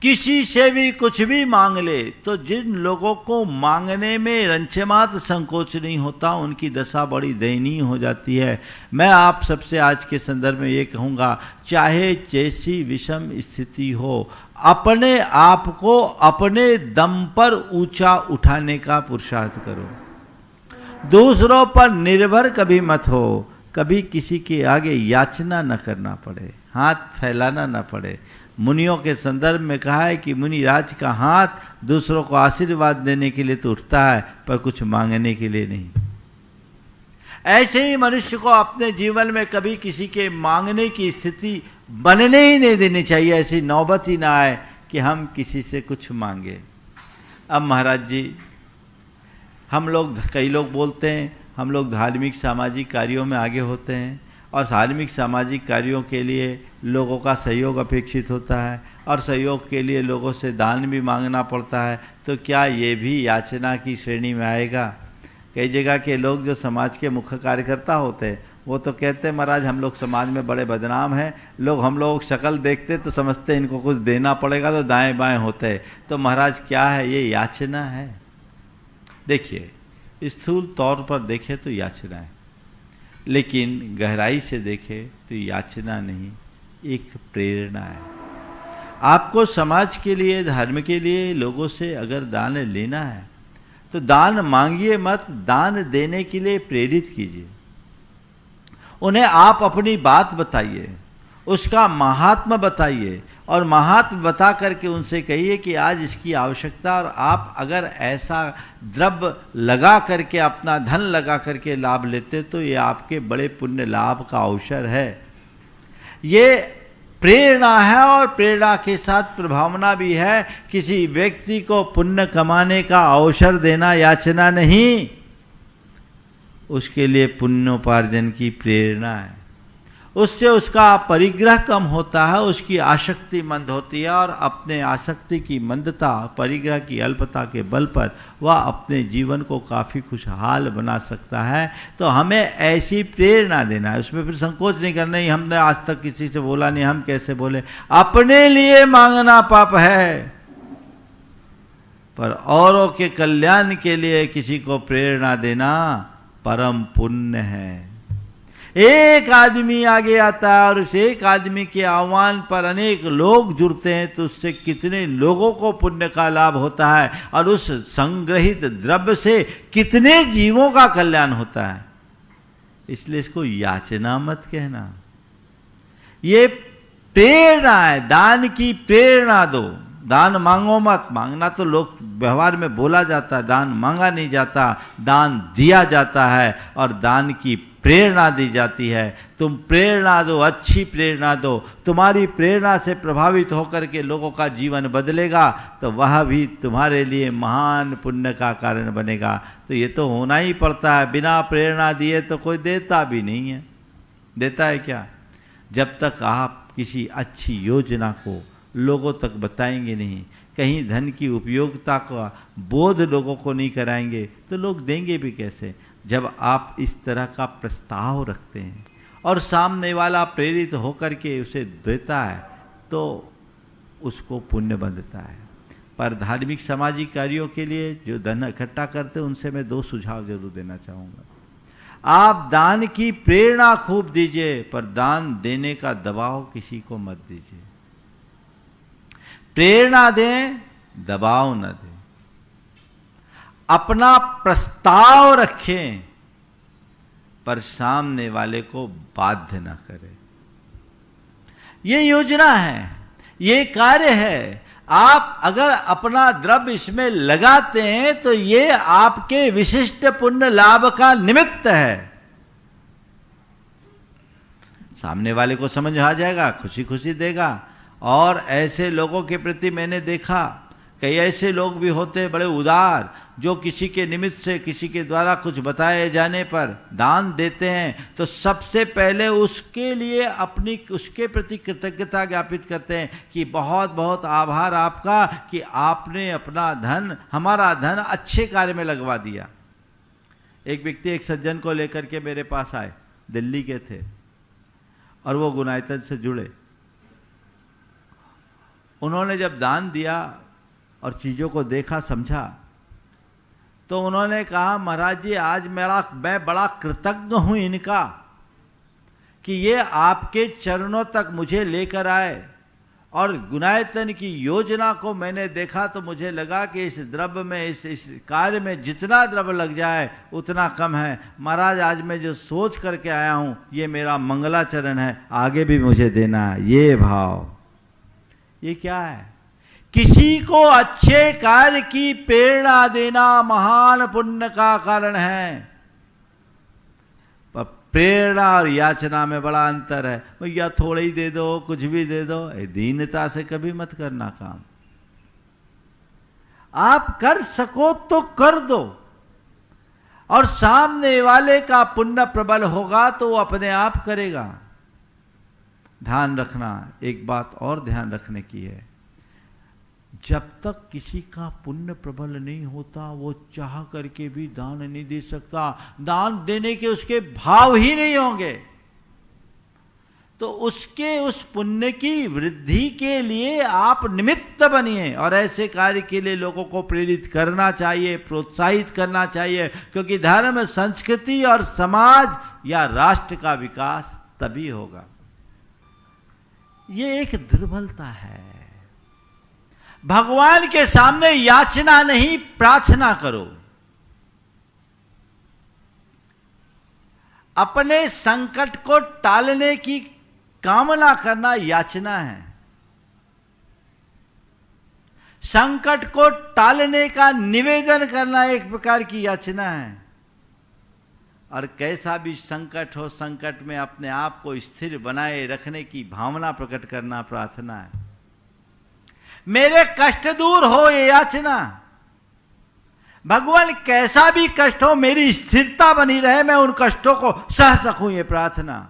किसी से भी कुछ भी मांग ले, तो जिन लोगों को मांगने में रंचमात्र संकोच नहीं होता उनकी दशा बड़ी दयनीय हो जाती है। मैं आप सबसे आज के संदर्भ में ये कहूँगा, चाहे जैसी विषम स्थिति हो, अपने आप को अपने दम पर ऊंचा उठाने का पुरुषार्थ करो। दूसरों पर निर्भर कभी मत हो, कभी किसी के आगे याचना न करना पड़े, हाथ फैलाना न पड़े। मुनियों के संदर्भ में कहा है कि मुनिराज का हाथ दूसरों को आशीर्वाद देने के लिए तो उठता है, पर कुछ मांगने के लिए नहीं। ऐसे ही मनुष्य को अपने जीवन में कभी किसी के मांगने की स्थिति बनने ही नहीं देनी चाहिए। ऐसी नौबत ही ना आए कि हम किसी से कुछ मांगे। अब महाराज जी, हम लोग, कई लोग बोलते हैं हम लोग धार्मिक सामाजिक कार्यों में आगे होते हैं, और धार्मिक सामाजिक कार्यों के लिए लोगों का सहयोग अपेक्षित होता है, और सहयोग के लिए लोगों से दान भी मांगना पड़ता है। तो क्या ये भी याचना की श्रेणी में आएगा? कई जगह के लोग जो समाज के मुख्य कार्यकर्ता होते हैं वो तो कहते हैं महाराज हम लोग समाज में बड़े बदनाम हैं, लोग हम लोग शक्ल देखते तो समझते इनको कुछ देना पड़ेगा, तो दाएं बाएं होते हैं। तो महाराज क्या है ये? याचना है। देखिए, स्थूल तौर पर देखें तो याचना है, लेकिन गहराई से देखें तो याचना नहीं, एक प्रेरणा है। आपको समाज के लिए, धर्म के लिए लोगों से अगर दान लेना है तो दान मांगिए मत, दान देने के लिए प्रेरित कीजिए। उन्हें आप अपनी बात बताइए, उसका महात्मा बताइए और महात्मा बता करके उनसे कहिए कि आज इसकी आवश्यकता, और आप अगर ऐसा द्रव्य लगा करके, अपना धन लगा करके लाभ लेते तो ये आपके बड़े पुण्य लाभ का अवसर है। ये प्रेरणा है और प्रेरणा के साथ प्रभावना भी है। किसी व्यक्ति को पुण्य कमाने का अवसर देना याचना नहीं, उसके लिए पुण्योपार्जन की प्रेरणा है। उससे उसका परिग्रह कम होता है, उसकी आसक्ति मंद होती है, और अपने आसक्ति की मंदता, परिग्रह की अल्पता के बल पर वह अपने जीवन को काफ़ी खुशहाल बना सकता है। तो हमें ऐसी प्रेरणा देना है, उसमें फिर संकोच नहीं करना। ही हमने आज तक किसी से बोला नहीं, हम कैसे बोले। अपने लिए मांगना पाप है, पर औरों के कल्याण के लिए किसी को प्रेरणा देना परम पुण्य है। एक आदमी आगे आता है और उस एक आदमी के आह्वान पर अनेक लोग जुड़ते हैं, तो उससे कितने लोगों को पुण्य का लाभ होता है, और उस संग्रहित द्रव्य से कितने जीवों का कल्याण होता है। इसलिए इसको याचना मत कहना, ये प्रेरणा है। दान की प्रेरणा दो, दान मांगो मत। मांगना तो लोग व्यवहार में बोला जाता है, दान मांगा नहीं जाता, दान दिया जाता है और दान की प्रेरणा दी जाती है। तुम प्रेरणा दो, अच्छी प्रेरणा दो। तुम्हारी प्रेरणा से प्रभावित होकर के लोगों का जीवन बदलेगा, तो वह भी तुम्हारे लिए महान पुण्य का कारण बनेगा। तो ये तो होना ही पड़ता है, बिना प्रेरणा दिए तो कोई देता भी नहीं है। देता है क्या? जब तक आप किसी अच्छी योजना को लोगों तक बताएंगे नहीं, कहीं धन की उपयोगिता का बोध लोगों को नहीं कराएंगे, तो लोग देंगे भी कैसे? जब आप इस तरह का प्रस्ताव रखते हैं और सामने वाला प्रेरित होकर के उसे देता है, तो उसको पुण्य बनता है। पर धार्मिक सामाजिक कार्यों के लिए जो धन इकट्ठा करते हैं, उनसे मैं 2 सुझाव जरूर देना चाहूँगा। आप दान की प्रेरणा खूब दीजिए, पर दान देने का दबाव किसी को मत दीजिए। प्रेरणा दें, दबाव न दें। अपना प्रस्ताव रखें, पर सामने वाले को बाध्य न करें। ये योजना है, ये कार्य है। आप अगर अपना द्रव्य इसमें लगाते हैं तो ये आपके विशिष्ट पुण्य लाभ का निमित्त है। सामने वाले को समझ आ जाएगा, खुशी खुशी देगा। और ऐसे लोगों के प्रति मैंने देखा, कई ऐसे लोग भी होते हैं बड़े उदार, जो किसी के निमित्त से, किसी के द्वारा कुछ बताए जाने पर दान देते हैं, तो सबसे पहले उसके लिए उसके प्रति कृतज्ञता ज्ञापित करते हैं कि बहुत बहुत आभार आपका कि आपने अपना धन, हमारा धन अच्छे कार्य में लगवा दिया। एक व्यक्ति एक सज्जन को लेकर के मेरे पास आए, दिल्ली के थे, और वो गुनायतन से जुड़े। उन्होंने जब दान दिया और चीज़ों को देखा, समझा, तो उन्होंने कहा, महाराज जी आज मैं बड़ा कृतज्ञ हूं इनका कि ये आपके चरणों तक मुझे लेकर आए, और गुनायतन की योजना को मैंने देखा तो मुझे लगा कि इस द्रव्य में, इस कार्य में जितना द्रव्य लग जाए उतना कम है। महाराज आज मैं जो सोच करके आया हूं, ये मेरा मंगलाचरण है, आगे भी मुझे देना है। ये भाव, ये क्या है? किसी को अच्छे कार्य की प्रेरणा देना महान पुण्य का कारण है। पर प्रेरणा और याचना में बड़ा अंतर है। भैया थोड़ा ही दे दो, कुछ भी दे दो, दीनता से कभी मत करना काम। आप कर सको तो कर दो, और सामने वाले का पुण्य प्रबल होगा तो वो अपने आप करेगा। ध्यान रखना, एक बात और ध्यान रखने की है, जब तक किसी का पुण्य प्रबल नहीं होता, वो चाह करके भी दान नहीं दे सकता। दान देने के उसके भाव ही नहीं होंगे, तो उसके उस पुण्य की वृद्धि के लिए आप निमित्त बनिए। और ऐसे कार्य के लिए लोगों को प्रेरित करना चाहिए, प्रोत्साहित करना चाहिए, क्योंकि धर्म, संस्कृति और समाज या राष्ट्र का विकास तभी होगा। ये एक दुर्बलता है। भगवान के सामने याचना नहीं, प्रार्थना करो। अपने संकट को टालने की कामना करना याचना है। संकट को टालने का निवेदन करना एक प्रकार की याचना है। और कैसा भी संकट हो, संकट में अपने आप को स्थिर बनाए रखने की भावना प्रकट करना प्रार्थना है। मेरे कष्ट दूर हो ये याचना। भगवान कैसा भी कष्ट हो मेरी स्थिरता बनी रहे, मैं उन कष्टों को सह सकूं, ये प्रार्थना।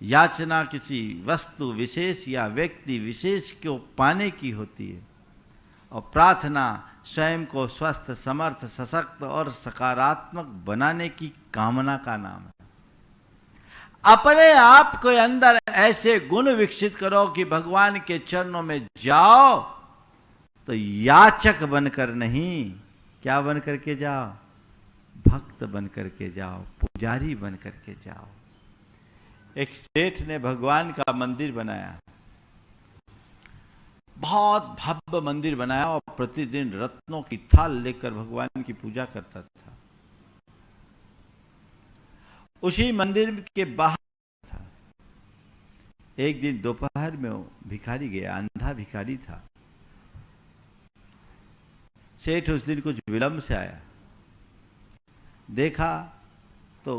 याचना किसी वस्तु विशेष या व्यक्ति विशेष को पाने की होती है, और प्रार्थना स्वयं को स्वस्थ, समर्थ, सशक्त और सकारात्मक बनाने की कामना का नाम है। अपने आप के अंदर ऐसे गुण विकसित करो कि भगवान के चरणों में जाओ तो याचक बनकर नहीं, क्या बन करके जाओ? भक्त बन करके जाओ, पुजारी बन करके जाओ। एक सेठ ने भगवान का मंदिर बनाया, बहुत भव्य मंदिर बनाया, और प्रतिदिन रत्नों की थाल लेकर भगवान की पूजा करता था। उसी मंदिर के बाहर था। एक दिन दोपहर में वो भिखारी गया, अंधा भिखारी था। सेठ उस दिन कुछ विलंब से आया, देखा तो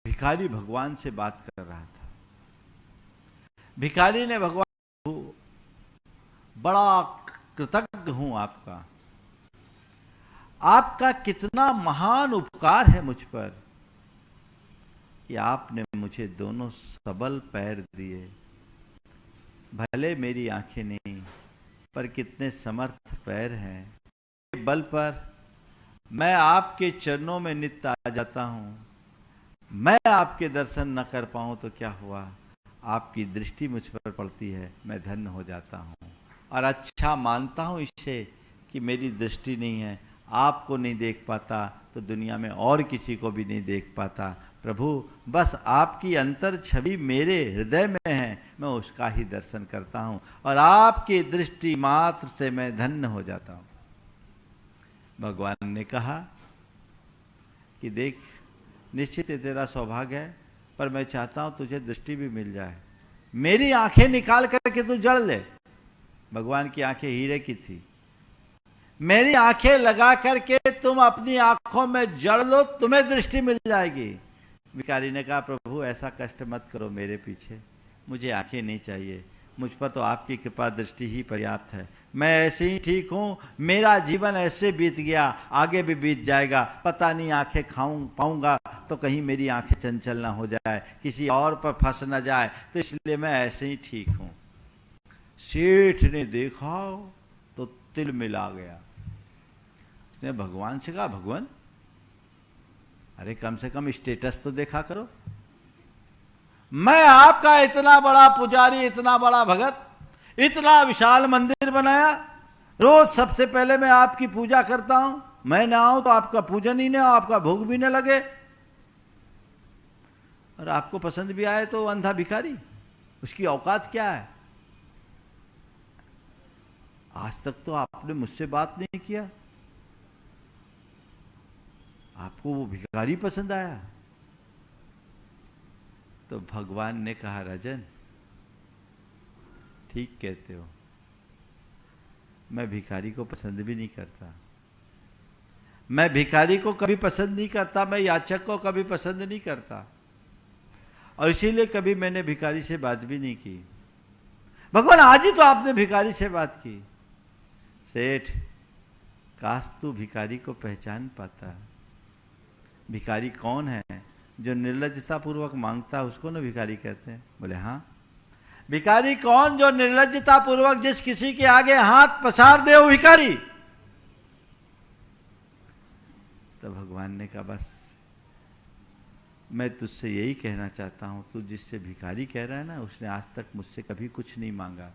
भिखारी भगवान से बात कर रहा था। भिखारी ने भगवान को, बड़ा कृतज्ञ हूं आपका, आपका कितना महान उपकार है मुझ पर कि आपने मुझे दोनों सबल पैर दिए। भले मेरी आंखें नहीं, पर कितने समर्थ पैर हैं। बल पर मैं आपके चरणों में नित्य आ जाता हूं। मैं आपके दर्शन न कर पाऊं तो क्या हुआ, आपकी दृष्टि मुझ पर पड़ती है, मैं धन्य हो जाता हूं। और अच्छा मानता हूं इससे कि मेरी दृष्टि नहीं है, आपको नहीं देख पाता तो दुनिया में और किसी को भी नहीं देख पाता। प्रभु, बस आपकी अंतर छवि मेरे हृदय में है, मैं उसका ही दर्शन करता हूं, और आपकी दृष्टि मात्र से मैं धन्य हो जाता हूं। भगवान ने कहा कि देख, निश्चित तेरा सौभाग्य है, पर मैं चाहता हूं तुझे दृष्टि भी मिल जाए। मेरी आंखें निकाल करके तू जड़ ले। भगवान की आंखें हीरे की थी। मेरी आंखें लगा करके तुम अपनी आंखों में जड़ लो, तुम्हें दृष्टि मिल जाएगी। भिखारी ने कहा, प्रभु ऐसा कष्ट मत करो मेरे पीछे, मुझे आंखें नहीं चाहिए, मुझ पर तो आपकी कृपा दृष्टि ही पर्याप्त है। मैं ऐसे ही ठीक हूं, मेरा जीवन ऐसे बीत गया, आगे भी बीत जाएगा। पता नहीं आंखें पाऊंगा तो कहीं मेरी आंखें चंचल ना हो जाए, किसी और पर फंस ना जाए, तो इसलिए मैं ऐसे ही ठीक हूं। सेठ ने देखा तो तिल मिला गया। उसने भगवान से कहा, भगवान अरे कम से कम स्टेटस तो देखा करो। मैं आपका इतना बड़ा पुजारी, इतना बड़ा भगत, इतना विशाल मंदिर बनाया, रोज सबसे पहले मैं आपकी पूजा करता हूं, मैं ना आऊं तो आपका पूजन ही ना हो, आपका भोग भी ना लगे, और आपको पसंद भी आए तो अंधा भिखारी, उसकी औकात क्या है? आज तक तो आपने मुझसे बात नहीं किया, आपको वो भिखारी पसंद आया। तो भगवान ने कहा, राजन ठीक कहते हो, मैं भिखारी को पसंद भी नहीं करता, मैं भिखारी को कभी पसंद नहीं करता, मैं याचक को कभी पसंद नहीं करता, और इसीलिए कभी मैंने भिखारी से बात भी नहीं की। भगवान आज ही तो आपने भिखारी से बात की। सेठ, काश तू भिखारी को पहचान पाता। भिखारी कौन है? जो निर्लज्जता पूर्वक मांगता है उसको ना भिखारी कहते हैं। बोले हाँ। भिखारी कौन? जो निर्लज्जता पूर्वक जिस किसी के आगे हाथ पसार दे वो भिखारी। तो भगवान ने कहा, बस मैं तुझसे यही कहना चाहता हूं, तू जिससे भिखारी कह रहा है ना, उसने आज तक मुझसे कभी कुछ नहीं मांगा।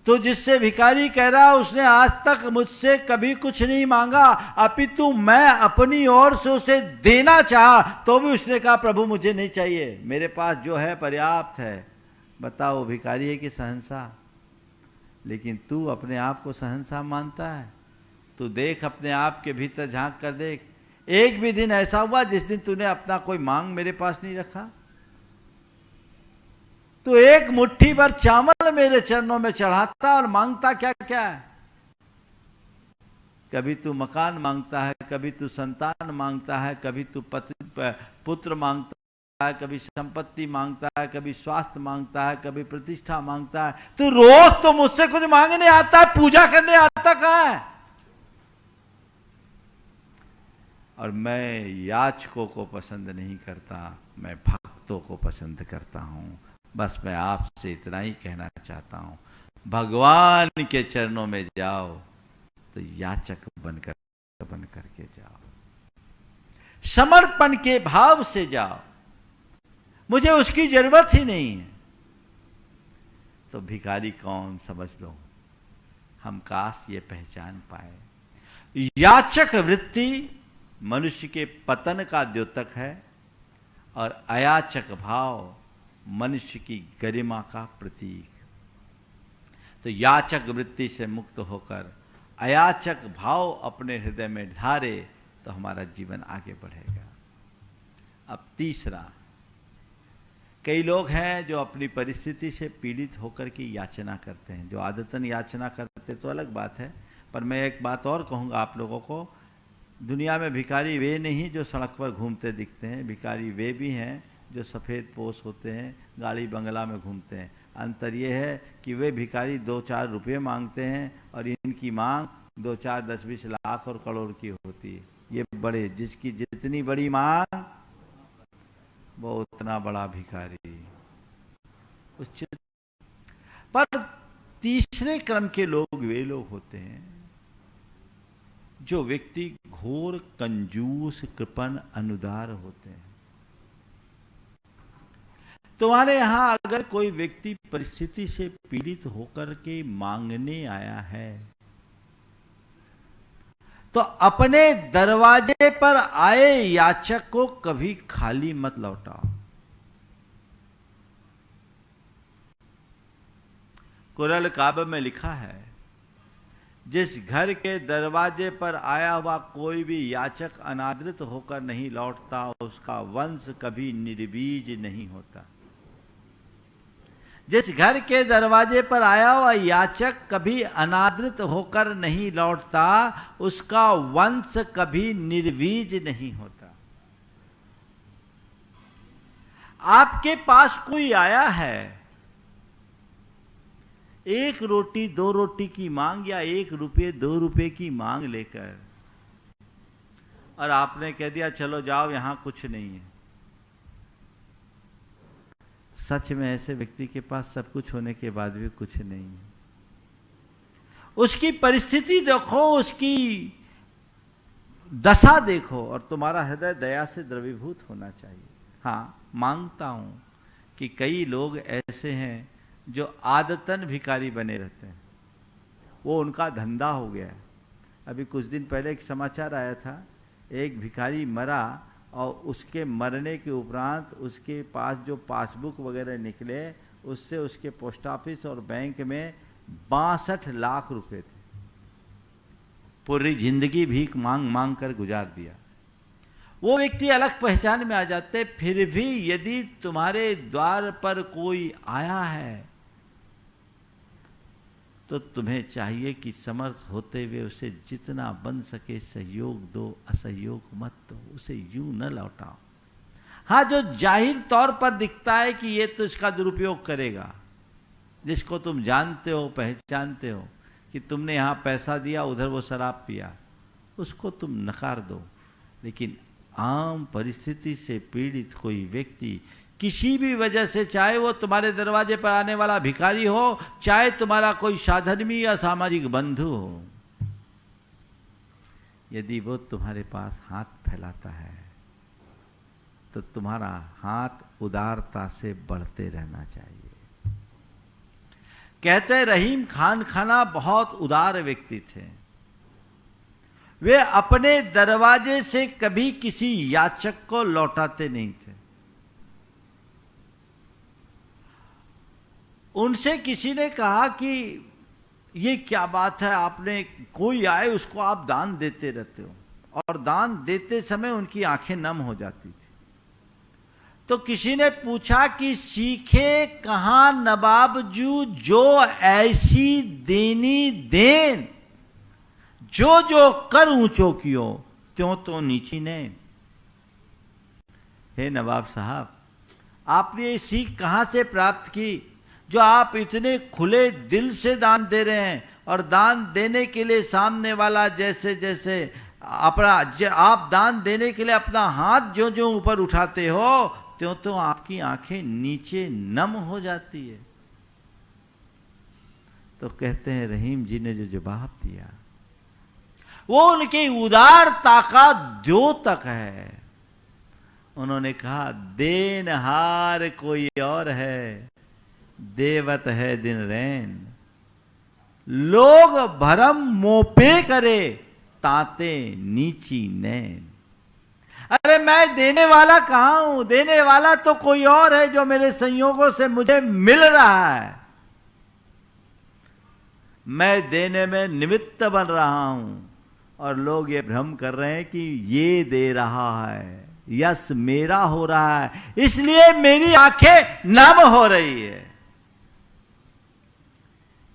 तो जिससे भिखारी कह रहा उसने आज तक मुझसे कभी कुछ नहीं मांगा, अपितु मैं अपनी ओर से उसे देना चाहा तो भी उसने कहा, प्रभु मुझे नहीं चाहिए, मेरे पास जो है पर्याप्त है। बताओ भिखारी है कि सहंसा? लेकिन तू अपने आप को सहंसा मानता है? तू देख, अपने आप के भीतर झांक कर देख, एक भी दिन ऐसा हुआ जिस दिन तूने अपना कोई मांग मेरे पास नहीं रखा? तू एक मुट्ठी भर चावल मेरे चरणों में चढ़ाता और मांगता क्या क्या है। कभी तू मकान मांगता है, कभी तू संतान मांगता है, कभी तू पुत्र मांगता है, कभी संपत्ति मांगता है, कभी स्वास्थ्य मांगता है, कभी प्रतिष्ठा मांगता है। तू रोज तो मुझसे कुछ मांगने आता है, पूजा करने आता कहां है। और मैं याचकों को पसंद नहीं करता, मैं भक्तों को पसंद करता हूं। बस मैं आपसे इतना ही कहना चाहता हूं, भगवान के चरणों में जाओ तो याचक बनकर के जाओ, समर्पण के भाव से जाओ। मुझे उसकी जरूरत ही नहीं है तो भिखारी कौन समझ लो। हम काश ये पहचान पाए। याचक वृत्ति मनुष्य के पतन का द्योतक है और अयाचक भाव मनुष्य की गरिमा का प्रतीक। तो याचक वृत्ति से मुक्त होकर अयाचक भाव अपने हृदय में धारे तो हमारा जीवन आगे बढ़ेगा। अब तीसरा, कई लोग हैं जो अपनी परिस्थिति से पीड़ित होकर के याचना करते हैं। जो आदतन याचना करते तो अलग बात है, पर मैं एक बात और कहूँगा आप लोगों को, दुनिया में भिखारी वे नहीं जो सड़क पर घूमते दिखते हैं, भिखारी वे भी हैं जो सफ़ेद पोश होते हैं, गाड़ी बंगला में घूमते हैं। अंतर ये है कि वे भिखारी 2-4 रुपये मांगते हैं और इनकी मांग 2-4, 10-20 लाख और करोड़ की होती है। ये बड़े, जिसकी जितनी बड़ी मांग वो उतना बड़ा भिखारी। पर तीसरे क्रम के लोग वे लोग होते हैं जो व्यक्ति घोर कंजूस, कृपण, अनुदार होते हैं। तुम्हारे यहां अगर कोई व्यक्ति परिस्थिति से पीड़ित होकर के मांगने आया है तो अपने दरवाजे पर आए याचक को कभी खाली मत लौटाओ। कुरान काब में लिखा है, जिस घर के दरवाजे पर आया हुआ कोई भी याचक अनादृत होकर नहीं लौटता, उसका वंश कभी निर्बीज नहीं होता। जिस घर के दरवाजे पर आया हुआ याचक कभी अनादृत होकर नहीं लौटता, उसका वंश कभी निर्बीज नहीं होता। आपके पास कोई आया है 1 रोटी 2 रोटी की मांग या 1 रुपये 2 रुपये की मांग लेकर, और आपने कह दिया चलो जाओ यहां कुछ नहीं है। सच में ऐसे व्यक्ति के पास सब कुछ होने के बाद भी कुछ नहीं है। उसकी परिस्थिति देखो, उसकी दशा देखो, और तुम्हारा हृदय दया से द्रवीभूत होना चाहिए। हाँ, मांगता हूं कि कई लोग ऐसे हैं जो आदतन भिखारी बने रहते हैं, वो उनका धंधा हो गया है। अभी कुछ दिन पहले एक समाचार आया था, एक भिखारी मरा और उसके मरने के उपरांत उसके पास जो पासबुक वगैरह निकले, उससे उसके पोस्ट ऑफिस और बैंक में 62 लाख रुपए थे। पूरी जिंदगी भीख मांग मांग कर गुजार दिया। वो व्यक्ति अलग पहचान में आ जाते। फिर भी यदि तुम्हारे द्वार पर कोई आया है तो तुम्हें चाहिए कि समर्थ होते हुए उसे जितना बन सके सहयोग दो, असहयोग मत दो, उसे यूं न लौटाओ। हाँ, जो जाहिर तौर पर दिखता है कि ये तो इसका दुरुपयोग करेगा, जिसको तुम जानते हो, पहचानते हो कि तुमने यहां पैसा दिया, उधर वो शराब पिया, उसको तुम नकार दो। लेकिन आम परिस्थिति से पीड़ित कोई व्यक्ति किसी भी वजह से, चाहे वो तुम्हारे दरवाजे पर आने वाला भिखारी हो, चाहे तुम्हारा कोई साधर्मी या सामाजिक बंधु हो, यदि वो तुम्हारे पास हाथ फैलाता है तो तुम्हारा हाथ उदारता से बढ़ते रहना चाहिए। कहते रहीम खान खाना बहुत उदार व्यक्ति थे। वे अपने दरवाजे से कभी किसी याचक को लौटाते नहीं थे। उनसे किसी ने कहा कि ये क्या बात है, आपने कोई आए उसको आप दान देते रहते हो, और दान देते समय उन्की आंखें नम हो जाती थी। तो किसी ने पूछा कि सीखे कहां नवाबजू जो ऐसी देनी देन, जो जो कर ऊंचो कियो त्यों तो नीची ने। हे नवाब साहब, आपने ये सीख कहां से प्राप्त की जो आप इतने खुले दिल से दान दे रहे हैं, और दान देने के लिए सामने वाला जैसे जैसे अपना आप दान देने के लिए अपना हाथ जो जो ऊपर उठाते हो त्यों तो आपकी आंखें नीचे नम हो जाती है। तो कहते हैं रहीम जी ने जो जवाब दिया वो उनकी उदारता का द्योतक है। उन्होंने कहा देनहार कोई और है, देवत है दिन रैन। लोग भरम मोपे करे, ताते नीची नैन। अरे मैं देने वाला कहां हूं? देने वाला तो कोई और है जो मेरे संयोगों से मुझे मिल रहा है। मैं देने में निमित्त बन रहा हूं, और लोग ये भ्रम कर रहे हैं कि ये दे रहा है, यश मेरा हो रहा है, इसलिए मेरी आंखें नम हो रही है।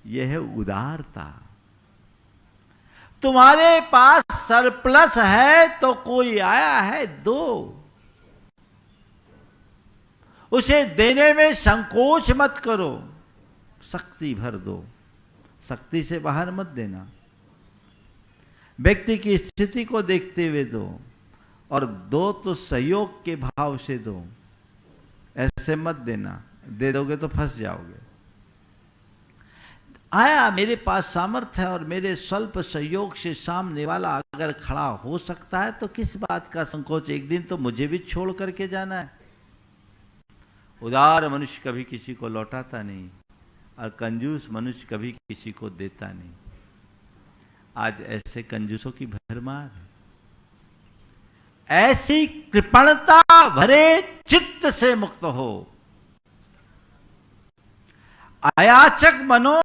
यह है उदारता। तुम्हारे पास सरप्लस है तो कोई आया है दो, उसे देने में संकोच मत करो, शक्ति भर दो, शक्ति से बाहर मत देना। व्यक्ति की स्थिति को देखते हुए दो, और दो तो सहयोग के भाव से दो, ऐसे मत देना, दे दोगे तो फंस जाओगे। आया मेरे पास सामर्थ्य है और मेरे स्वल्प सहयोग से सामने वाला अगर खड़ा हो सकता है तो किस बात का संकोच, एक दिन तो मुझे भी छोड़ करके जाना है। उदार मनुष्य कभी किसी को लौटाता नहीं, और कंजूस मनुष्य कभी किसी को देता नहीं। आज ऐसे कंजूसों की भरमार है। ऐसी कृपणता भरे चित्त से मुक्त हो, अयाचक बनो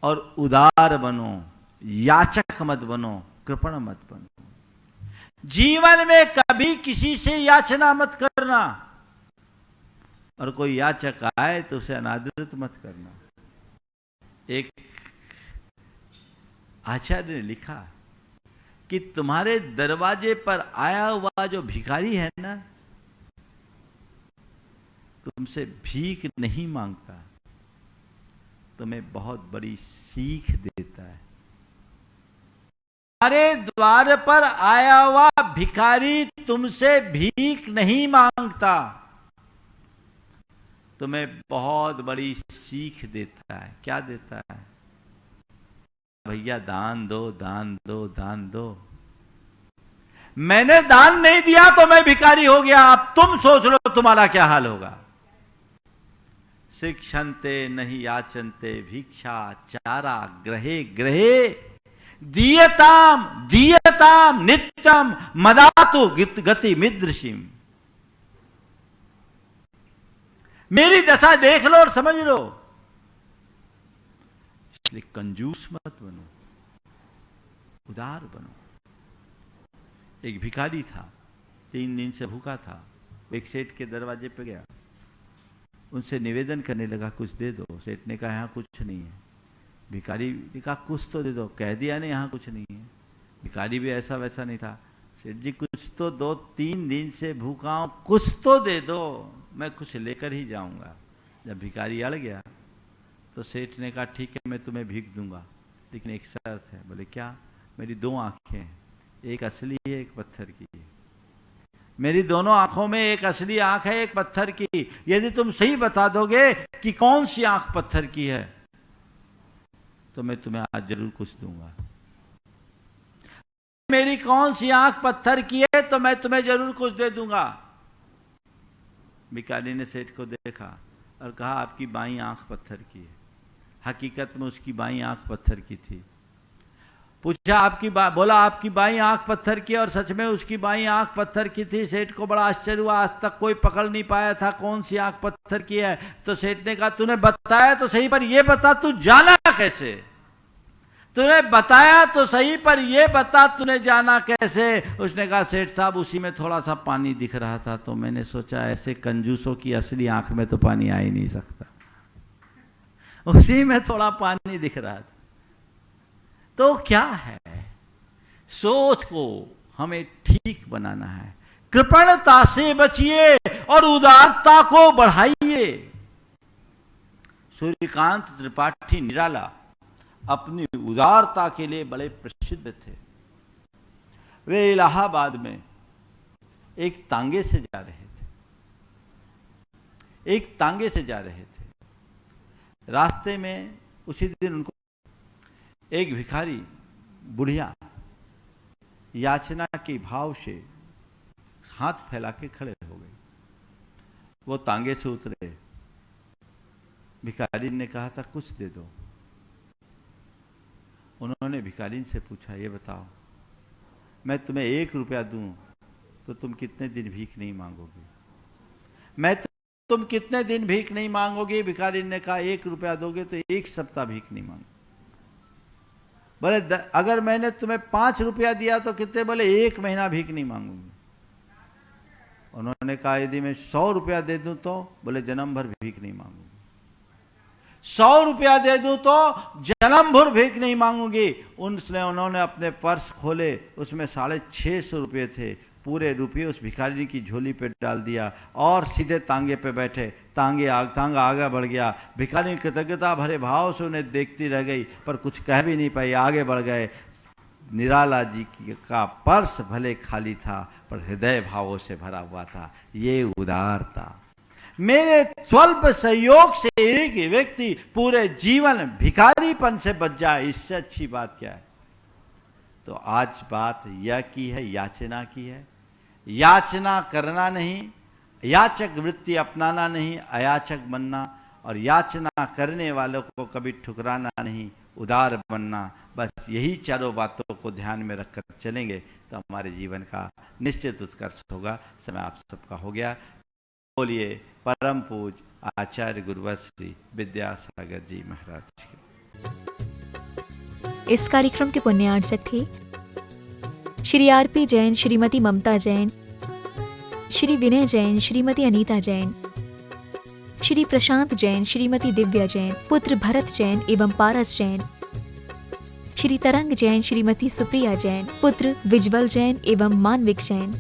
और उदार बनो, याचक मत बनो, कृपण मत बनो। जीवन में कभी किसी से याचना मत करना, और कोई याचक आए तो उसे अनादरित मत करना। एक आचार्य ने लिखा कि तुम्हारे दरवाजे पर आया हुआ जो भिखारी है ना, तुमसे भीख नहीं मांगता, तुम्हें बहुत बड़ी सीख देता है। तुम्हारे द्वार पर आया हुआ भिखारी तुमसे भीख नहीं मांगता, तुम्हें बहुत बड़ी सीख देता है। क्या देता है? भैया दान दो, दान दो, दान दो। मैंने दान नहीं दिया तो मैं भिखारी हो गया, अब तुम सोच लो तुम्हारा क्या हाल होगा। शिक्षन्ते नहीं याचन्ते भिक्षा चारा ग्रहे ग्रहे, दीयताम दीयताम नित्यम मदातु गति मिदृशिम। मेरी दशा देख लो और समझ लो। इसलिए कंजूस मत बनो, उदार बनो। एक भिखारी था, 3 दिन से भूखा था। एक सेठ के दरवाजे पे गया, उनसे निवेदन करने लगा कुछ दे दो। सेठ ने कहा यहाँ कुछ नहीं है। भिखारी ने कहा कुछ तो दे दो। कह दिया नहीं यहाँ कुछ नहीं है। भिखारी भी ऐसा वैसा नहीं था। सेठ जी कुछ तो दो, 3 दिन से भूखा हूं, कुछ तो दे दो, मैं कुछ लेकर ही जाऊंगा। जब भिखारी अड़ गया तो सेठ ने कहा ठीक है मैं तुम्हें भीख दूंगा, लेकिन एक शर्त है। बोले क्या? मेरी 2 आंखें हैं, एक असली है एक पत्थर की है। मेरी दोनों आंखों में एक असली आंख है एक पत्थर की। यदि तुम सही बता दोगे कि कौन सी आंख पत्थर की है तो मैं तुम्हें आज जरूर कुछ दूंगा। मेरी कौन सी आंख पत्थर की है तो मैं तुम्हें जरूर कुछ दे दूंगा। भिखारी ने सेठ को देखा और कहा आपकी बाईं आंख पत्थर की है। हकीकत में उसकी बाईं आंख पत्थर की थी। पूछा बोला आपकी बाईं आंख पत्थर की, और सच में उसकी बाईं आंख पत्थर की थी। सेठ को बड़ा आश्चर्य हुआ, आज तक कोई पकड़ नहीं पाया था कौन सी आंख पत्थर की है। तो सेठ ने कहा तूने बताया तो सही, पर यह बता तू जाना कैसे? तूने बताया तो सही, पर ये बता तूने जाना कैसे? उसने कहा सेठ साहब उसी में थोड़ा सा पानी दिख रहा था, तो मैंने सोचा ऐसे कंजूसों की असली आंख में तो पानी आ ही नहीं सकता, उसी में थोड़ा पानी दिख रहा था। तो क्या है, सोच को हमें ठीक बनाना है, कृपणता से बचिए और उदारता को बढ़ाइए। सूर्यकांत त्रिपाठी निराला अपनी उदारता के लिए बड़े प्रसिद्ध थे। वे इलाहाबाद में एक तांगे से जा रहे थे। रास्ते में उसी दिन उनको एक भिखारी बुढ़िया याचना के भाव से हाथ फैला के खड़े हो गए। वो तांगे से उतरे, भिखारी ने कहा था कुछ दे दो। उन्होंने भिखारी से पूछा, ये बताओ मैं तुम्हें 1 रुपया दूं तो तुम कितने दिन भीख नहीं मांगोगे? तुम कितने दिन भीख नहीं मांगोगे? भिखारी ने कहा 1 रुपया दोगे तो 1 सप्ताह भीख नहीं मांगोगे। बोले अगर मैंने तुम्हें 5 रुपया दिया तो कितने? बोले 1 महीना भीख नहीं मांगूंगी। उन्होंने कहा यदि मैं 100 रुपया दे दूं तो? बोले जन्म भर भीख नहीं मांगूंगी। 100 रुपया दे दूं तो जन्म भर भीख नहीं मांगूंगी। उन्होंने अपने पर्स खोले, उसमें 650 रुपये थे। पूरे रुपये उस भिखारी की झोली पे डाल दिया और सीधे तांगे पे बैठे। तांगा आगे बढ़ गया। भिखारी कृतज्ञता भरे भाव से उन्हें देखती रह गई, पर कुछ कह भी नहीं पाई, आगे बढ़ गए। निराला जी का पर्स भले खाली था, पर हृदय भावों से भरा हुआ था। ये उदारता। मेरे स्वल्प सहयोग से एक व्यक्ति पूरे जीवन भिखारीपन से बच जाए, इससे अच्छी बात क्या है? तो आज बात यह की है, याचना की है। याचना करना नहीं, याचक वृत्ति अपनाना नहीं, अयाचक बनना, और याचना करने वालों को कभी ठुकराना नहीं, उदार बनना। बस यही चारों बातों को ध्यान में रखकर चलेंगे तो हमारे जीवन का निश्चित उत्कर्ष होगा। समय आप सबका हो गया। बोलिए परम पूज आचार्य गुरुवर श्री विद्यासागर जी महाराज की। इस कार्यक्रम के पुण्यार्चक थे श्री आरपी जैन, श्रीमती ममता जैन, श्री विनय जैन, श्रीमती अनीता जैन, श्री प्रशांत जैन, श्रीमती दिव्या जैन, पुत्र भरत जैन एवं पारस जैन, श्री तरंग जैन, श्रीमती सुप्रिया जैन, पुत्र विज्वल जैन एवं मानविक जैन।